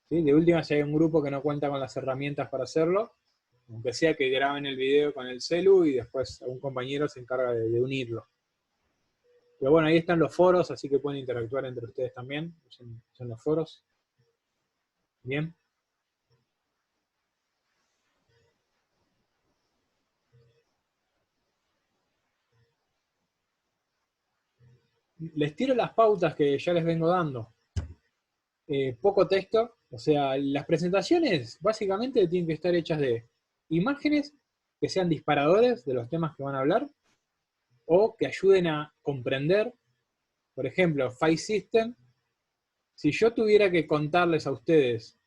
¿Sí? De última, si hay un grupo que no cuenta con las herramientas para hacerlo, aunque sea que graben el video con el celu y después un compañero se encarga de unirlo. Pero bueno, ahí están los foros, así que pueden interactuar entre ustedes también. Son los foros. Bien. Les tiro las pautas que ya les vengo dando. Poco texto, o sea, las presentaciones básicamente tienen que estar hechas de imágenes que sean disparadores de los temas que van a hablar, o que ayuden a comprender. Por ejemplo, File System, si yo tuviera que contarles a ustedes,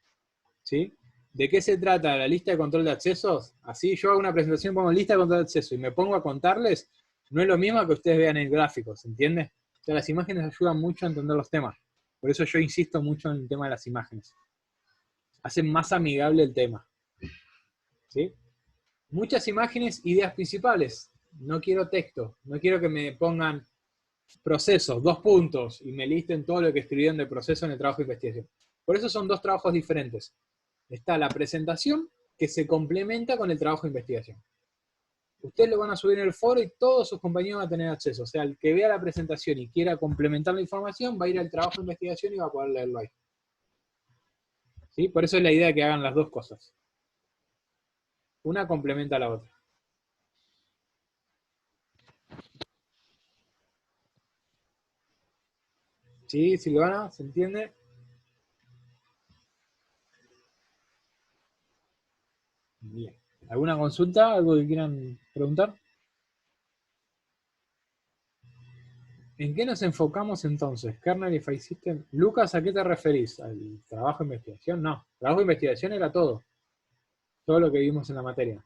¿sí?, de qué se trata la lista de control de accesos, así yo hago una presentación, pongo lista de control de acceso y me pongo a contarles, no es lo mismo que ustedes vean en gráficos, ¿entiendes? O sea, las imágenes ayudan mucho a entender los temas. Por eso yo insisto mucho en el tema de las imágenes. Hacen más amigable el tema, ¿sí? Muchas imágenes, ideas principales. No quiero texto, no quiero que me pongan procesos, 2 puntos, y me listen todo lo que escribieron de proceso en el trabajo de investigación. Por eso son 2 trabajos diferentes. Está la presentación, que se complementa con el trabajo de investigación. Ustedes lo van a subir en el foro y todos sus compañeros van a tener acceso. O sea, el que vea la presentación y quiera complementar la información, va a ir al trabajo de investigación y va a poder leerlo ahí. ¿Sí? Por eso es la idea de que hagan las 2 cosas. Una complementa a la otra. ¿Sí, Silvana? ¿Se entiende? Bien. ¿Alguna consulta? ¿Algo que quieran preguntar? ¿En qué nos enfocamos entonces? Kernel y File System. Lucas, ¿a qué te referís? ¿Al trabajo de investigación? No. Trabajo de investigación era todo. Todo lo que vimos en la materia.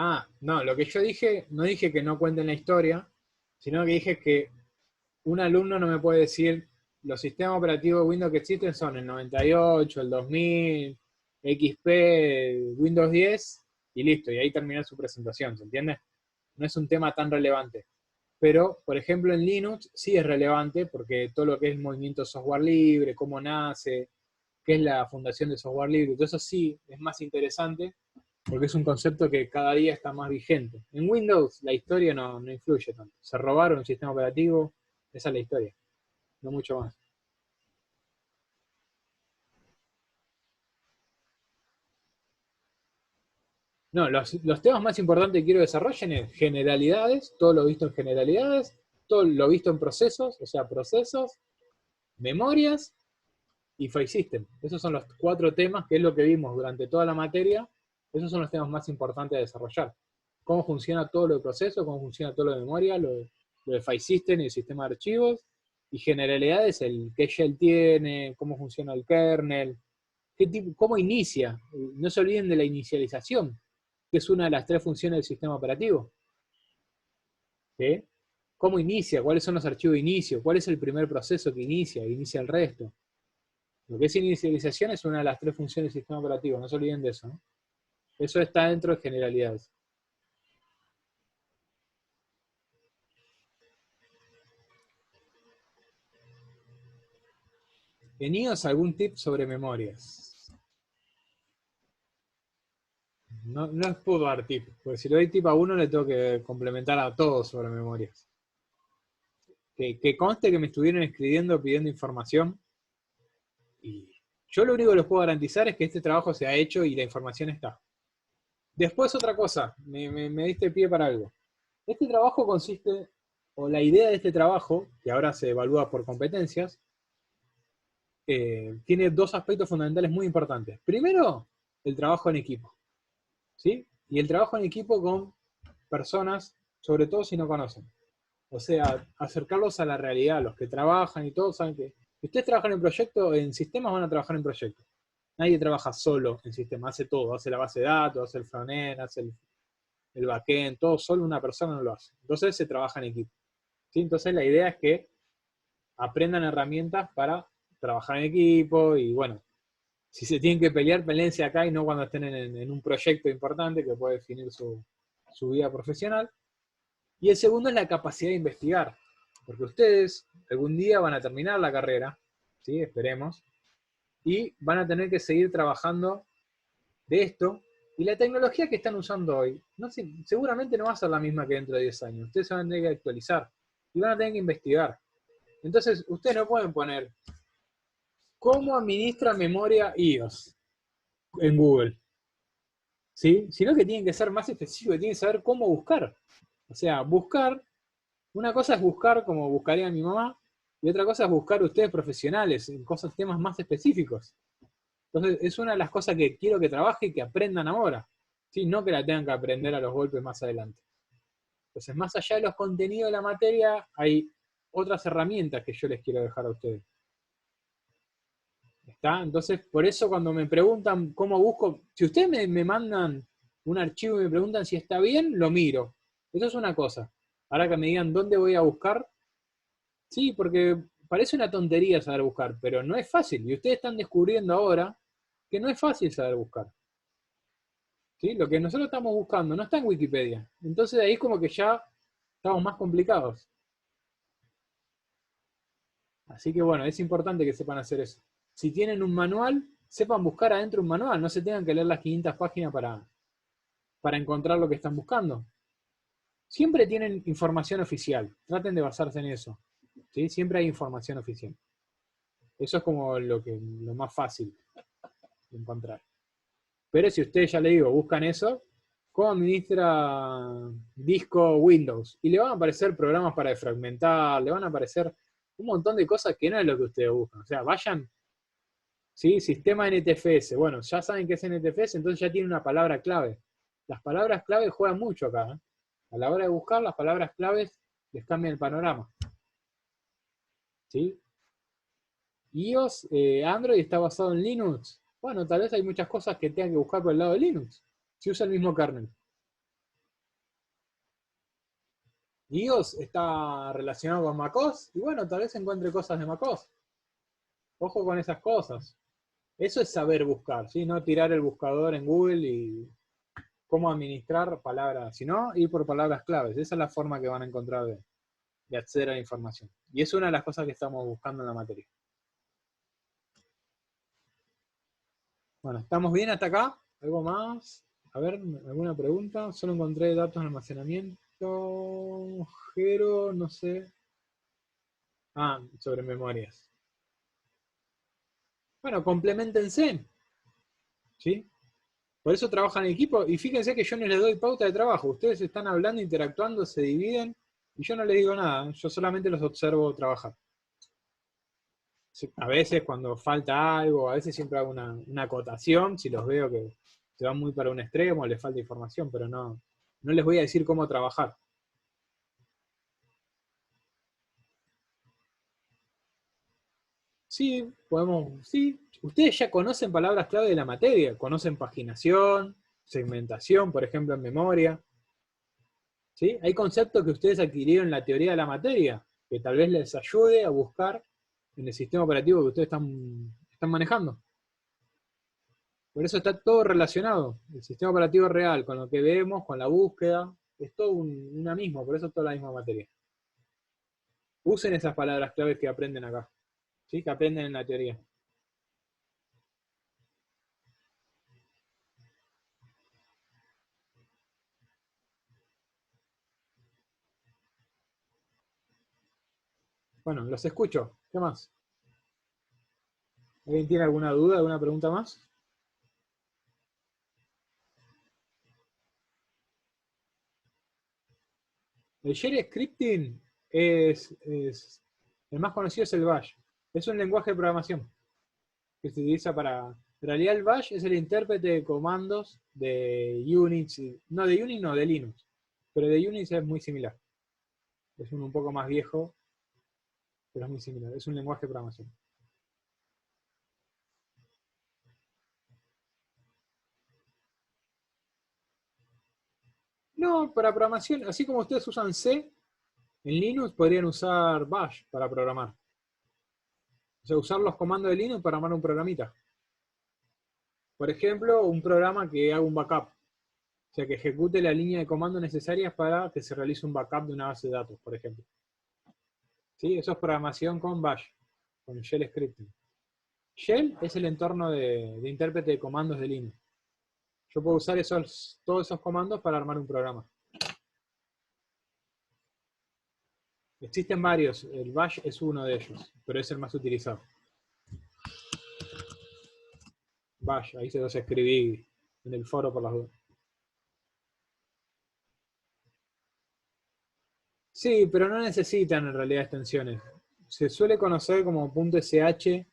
Ah, no, lo que yo dije, no dije que no cuenten la historia, sino que dije que un alumno no me puede decir los sistemas operativos de Windows que existen son el 98, el 2000, XP, Windows 10 y listo, y ahí termina su presentación, ¿se entiende? No es un tema tan relevante. Pero, por ejemplo, en Linux sí es relevante porque todo lo que es el movimiento software libre, cómo nace, qué es la fundación de software libre, todo eso sí es más interesante porque es un concepto que cada día está más vigente. En Windows la historia no influye tanto. Se robaron un sistema operativo, esa es la historia, no mucho más. No, los temas más importantes que quiero desarrollar es generalidades, todo lo visto en generalidades, todo lo visto en procesos, o sea, procesos, memorias y File System. Esos son los 4 temas, que es lo que vimos durante toda la materia. Esos son los temas más importantes de desarrollar. Cómo funciona todo lo de proceso, cómo funciona todo lo de memoria, lo de File System y el sistema de archivos, y generalidades, el qué shell tiene, cómo funciona el kernel, qué tipo, cómo inicia. No se olviden de la inicialización, que es una de las 3 funciones del sistema operativo. ¿Sí? ¿Cómo inicia? ¿Cuáles son los archivos de inicio? ¿Cuál es el primer proceso que inicia el resto? Lo que es inicialización es una de las 3 funciones del sistema operativo, no se olviden de eso, ¿no? Eso está dentro de generalidades. ¿Tenías algún tip sobre memorias? No les puedo dar tip, porque si le doy tip a uno le tengo que complementar a todos sobre memorias. Que conste que me estuvieron escribiendo pidiendo información y yo lo único que les puedo garantizar es que este trabajo se ha hecho y la información está. Después otra cosa, me diste pie para algo. Este trabajo consiste, o la idea de este trabajo, que ahora se evalúa por competencias, tiene 2 aspectos fundamentales muy importantes. Primero, el trabajo en equipo, ¿sí? Y el trabajo en equipo con personas, sobre todo si no conocen. O sea, acercarlos a la realidad, los que trabajan y todos saben que ustedes trabajan en proyectos, en sistemas van a trabajar en proyectos. Nadie trabaja solo en sistemas, hace todo, hace la base de datos, hace el frontend, hace el backend, todo solo una persona no lo hace. Entonces se trabaja en equipo, ¿sí? Entonces la idea es que aprendan herramientas para trabajar en equipo y bueno, si se tienen que pelear, peleense acá y no cuando estén en un proyecto importante que puede definir su vida profesional. Y el segundo es la capacidad de investigar, porque ustedes algún día van a terminar la carrera, ¿sí? Esperemos, y van a tener que seguir trabajando de esto, y la tecnología que están usando hoy, no sé, seguramente no va a ser la misma que dentro de 10 años, ustedes se van a tener que actualizar, y van a tener que investigar. Entonces, ustedes no pueden poner ¿Cómo administra memoria iOS en Google? ¿Sí? Sino que tienen que ser más específicos, tienen que saber cómo buscar. O sea, buscar, una cosa es buscar como buscaría mi mamá, y otra cosa es buscar ustedes profesionales en cosas, temas más específicos. Entonces, es una de las cosas que quiero que trabaje y que aprendan ahora. ¿Sí? No que la tengan que aprender a los golpes más adelante. Entonces, más allá de los contenidos de la materia, hay otras herramientas que yo les quiero dejar a ustedes. ¿Está? Entonces, por eso cuando me preguntan cómo busco, si ustedes me mandan un archivo y me preguntan si está bien, lo miro. Eso es una cosa. Ahora que me digan dónde voy a buscar, sí, porque parece una tontería saber buscar, pero no es fácil. Y ustedes están descubriendo ahora que no es fácil saber buscar. ¿Sí? Lo que nosotros estamos buscando no está en Wikipedia. Entonces ahí como que ya estamos más complicados. Así que bueno, es importante que sepan hacer eso. Si tienen un manual, sepan buscar adentro un manual, no se tengan que leer las 500 páginas para encontrar lo que están buscando. Siempre tienen información oficial, traten de basarse en eso. ¿Sí? Siempre hay información oficial. Eso es como lo más fácil de encontrar. Pero si ustedes, ya le digo, buscan eso, ¿cómo administra disco Windows? Y le van a aparecer programas para defragmentar, le van a aparecer un montón de cosas que no es lo que ustedes buscan. O sea, vayan, ¿sí? Sistema NTFS. Bueno, ya saben qué es NTFS, entonces ya tienen una palabra clave. Las palabras clave juegan mucho acá. ¿Eh? A la hora de buscar, las palabras claves les cambian el panorama. ¿Sí? iOS, Android está basado en Linux. Bueno, tal vez hay muchas cosas que tengan que buscar por el lado de Linux. Si usa el mismo kernel. iOS está relacionado con macOS. Y bueno, tal vez encuentre cosas de macOS. Ojo con esas cosas. Eso es saber buscar, ¿sí? No tirar el buscador en Google y cómo administrar palabras, sino ir por palabras claves. Esa es la forma que van a encontrar de acceder a la información. Y es una de las cosas que estamos buscando en la materia. Bueno, ¿estamos bien hasta acá? ¿Algo más? A ver, ¿alguna pregunta? Solo encontré datos de almacenamiento. Jero, no sé. Ah, sobre memorias. Bueno, complementense. ¿Sí? Por eso trabajan en equipo. Y fíjense que yo no les doy pauta de trabajo. Ustedes están hablando, interactuando, se dividen. Y yo no les digo nada. Yo solamente los observo trabajar. A veces cuando falta algo, a veces siempre hago una acotación. Si los veo que se van muy para un extremo, les falta información. Pero no les voy a decir cómo trabajar. Sí, podemos, sí. Ustedes ya conocen palabras clave de la materia, conocen paginación, segmentación, por ejemplo, en memoria. ¿Sí? Hay conceptos que ustedes adquirieron en la teoría de la materia, que tal vez les ayude a buscar en el sistema operativo que ustedes están manejando. Por eso está todo relacionado. El sistema operativo real, con lo que vemos, con la búsqueda, es todo una misma, por eso es toda la misma materia. Usen esas palabras claves que aprenden acá, ¿sí? Que aprenden en la teoría. Bueno, los escucho. ¿Qué más? ¿Alguien tiene alguna duda, alguna pregunta más? El shell scripting el más conocido es el Bash. Es un lenguaje de programación que se utiliza para... En realidad el Bash es el intérprete de comandos de Unix, no de Unix, no, de Linux. Pero de Unix es muy similar. Es un poco más viejo, pero es muy similar. Es un lenguaje de programación. No, para programación, así como ustedes usan C, en Linux podrían usar Bash para programar. O sea, usar los comandos de Linux para armar un programita. Por ejemplo, un programa que haga un backup. O sea, que ejecute la línea de comando necesarias para que se realice un backup de una base de datos, por ejemplo. ¿Sí? Eso es programación con Bash, con Shell Scripting. Shell es el entorno de intérprete de comandos de Linux. Yo puedo usar todos esos comandos para armar un programa. Existen varios, el Bash es uno de ellos, pero es el más utilizado. Bash, ahí se los escribí en el foro por las dudas. Sí, pero no necesitan en realidad extensiones. Se suele conocer como .sh,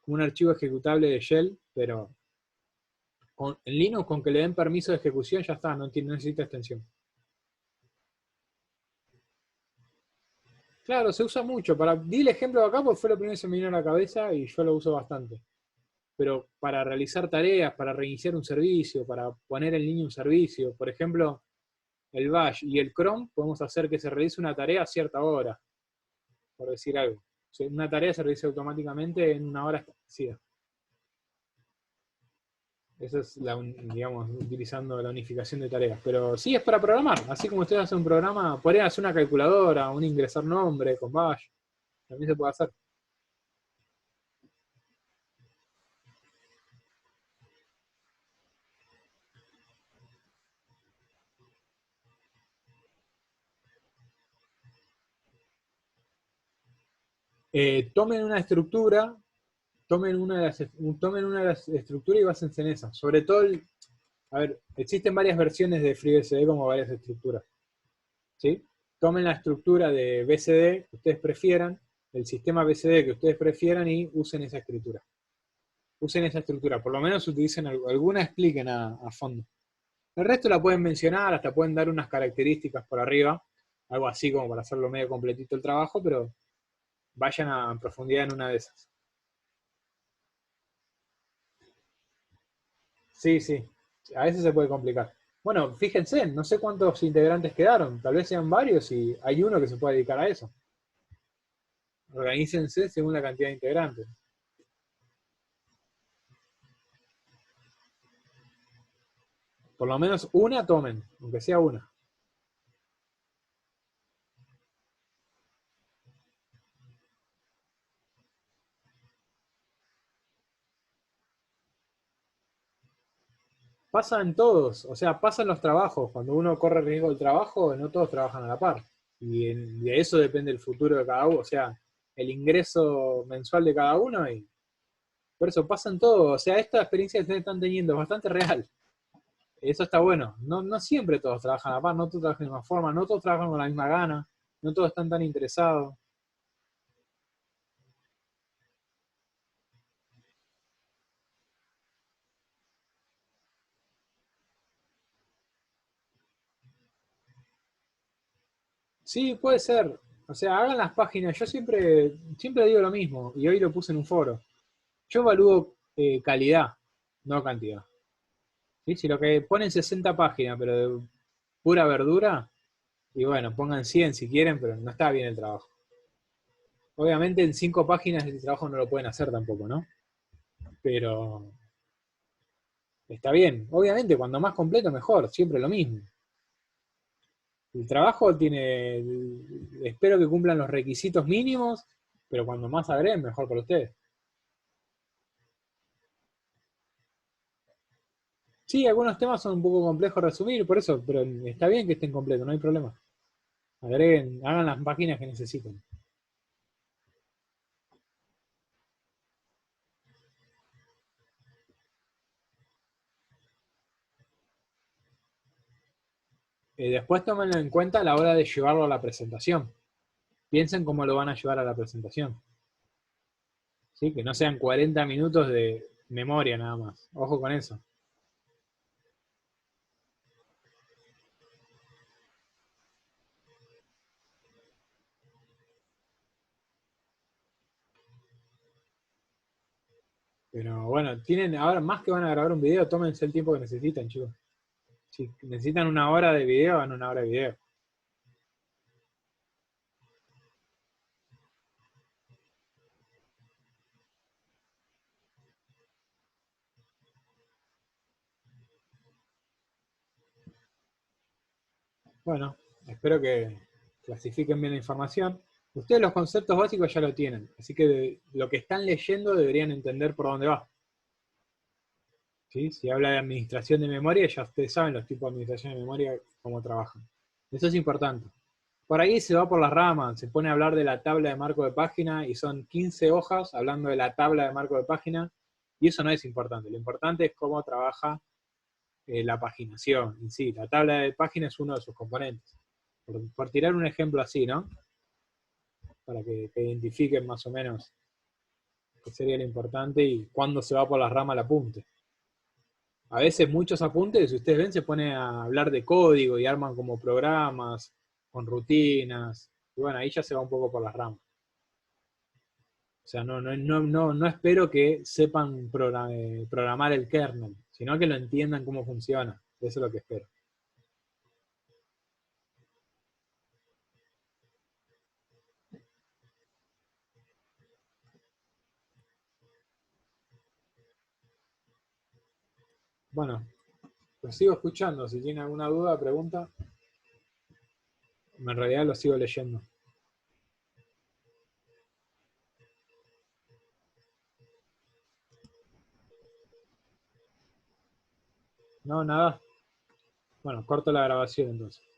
como un archivo ejecutable de shell, pero en Linux con que le den permiso de ejecución ya está, no necesita extensión. Claro, se usa mucho. Di el ejemplo de acá porque fue lo primero que se me vino a la cabeza y yo lo uso bastante. Pero para realizar tareas, para reiniciar un servicio, para poner en línea un servicio, por ejemplo, el Bash y el Chrome, podemos hacer que se realice una tarea a cierta hora, por decir algo. O sea, una tarea se realiza automáticamente en una hora establecida. Eso es, digamos, utilizando la unificación de tareas. Pero sí es para programar. Así como ustedes hacen un programa, podrían hacer una calculadora, un ingresar nombre con Bash. También se puede hacer. Tomen una estructura, tomen una de las estructuras y básense en esa. Sobre todo, a ver, existen varias versiones de FreeBSD como varias estructuras. ¿Sí? Tomen la estructura de BSD que ustedes prefieran, el sistema BSD que ustedes prefieran y usen esa escritura. Usen esa estructura, por lo menos utilicen alguna, expliquen a fondo. El resto la pueden mencionar, hasta pueden dar unas características por arriba, algo así como para hacerlo medio completito el trabajo, pero vayan a profundidad en una de esas. Sí, sí, a veces se puede complicar. Bueno, fíjense, no sé cuántos integrantes quedaron, tal vez sean varios y hay uno que se puede dedicar a eso. Organícense según la cantidad de integrantes. Por lo menos una tomen, aunque sea una. Pasa en todos, o sea, pasa en los trabajos. Cuando uno corre riesgo del trabajo, no todos trabajan a la par. Y de eso depende el futuro de cada uno, o sea, el ingreso mensual de cada uno. Y por eso pasa en todo. O sea, esta experiencia que ustedes están teniendo es bastante real. Eso está bueno. No siempre todos trabajan a la par, no todos trabajan de la misma forma, no todos trabajan con la misma gana, no todos están tan interesados. Sí, puede ser. O sea, hagan las páginas. Yo siempre digo lo mismo, y hoy lo puse en un foro. Yo evalúo calidad, no cantidad. ¿Sí? Si lo que ponen 60 páginas, pero de pura verdura, y bueno, pongan 100 si quieren, pero no está bien el trabajo. Obviamente en 5 páginas el trabajo no lo pueden hacer tampoco, ¿no? Pero está bien. Obviamente, cuando más completo, mejor. Siempre lo mismo. El trabajo tiene, espero que cumplan los requisitos mínimos, pero cuando más agreguen, mejor para ustedes. Sí, algunos temas son un poco complejos de resumir, por eso, pero está bien que estén completos, no hay problema. Agreguen, hagan las páginas que necesiten. Después tómenlo en cuenta a la hora de llevarlo a la presentación. Piensen cómo lo van a llevar a la presentación. ¿Sí? Que no sean 40 minutos de memoria nada más. Ojo con eso. Pero bueno, tienen ahora más que van a grabar un video, tómense el tiempo que necesitan, chicos. Si necesitan una hora de video, van una hora de video. Bueno, espero que clasifiquen bien la información. Ustedes los conceptos básicos ya lo tienen, así que lo que están leyendo deberían entender por dónde va. ¿Sí? Si habla de administración de memoria, ya ustedes saben los tipos de administración de memoria, cómo trabajan. Eso es importante. Por ahí se va por las ramas, se pone a hablar de la tabla de marco de página y son 15 hojas hablando de la tabla de marco de página Y eso no es importante. Lo importante es cómo trabaja la paginación en sí. La tabla de páginas es uno de sus componentes. Por tirar un ejemplo así, ¿no? Para que identifiquen más o menos qué sería lo importante y cuándo se va por las ramas el apunte. A veces muchos apuntes, si ustedes ven, se pone a hablar de código y arman como programas, con rutinas. Y bueno, ahí ya se va un poco por las ramas. O sea, no espero que sepan programar el kernel, sino que lo entiendan cómo funciona. Eso es lo que espero. Bueno, los sigo escuchando. Si tienen alguna duda, pregunta, en realidad los sigo leyendo. No, nada. Bueno, corto la grabación entonces.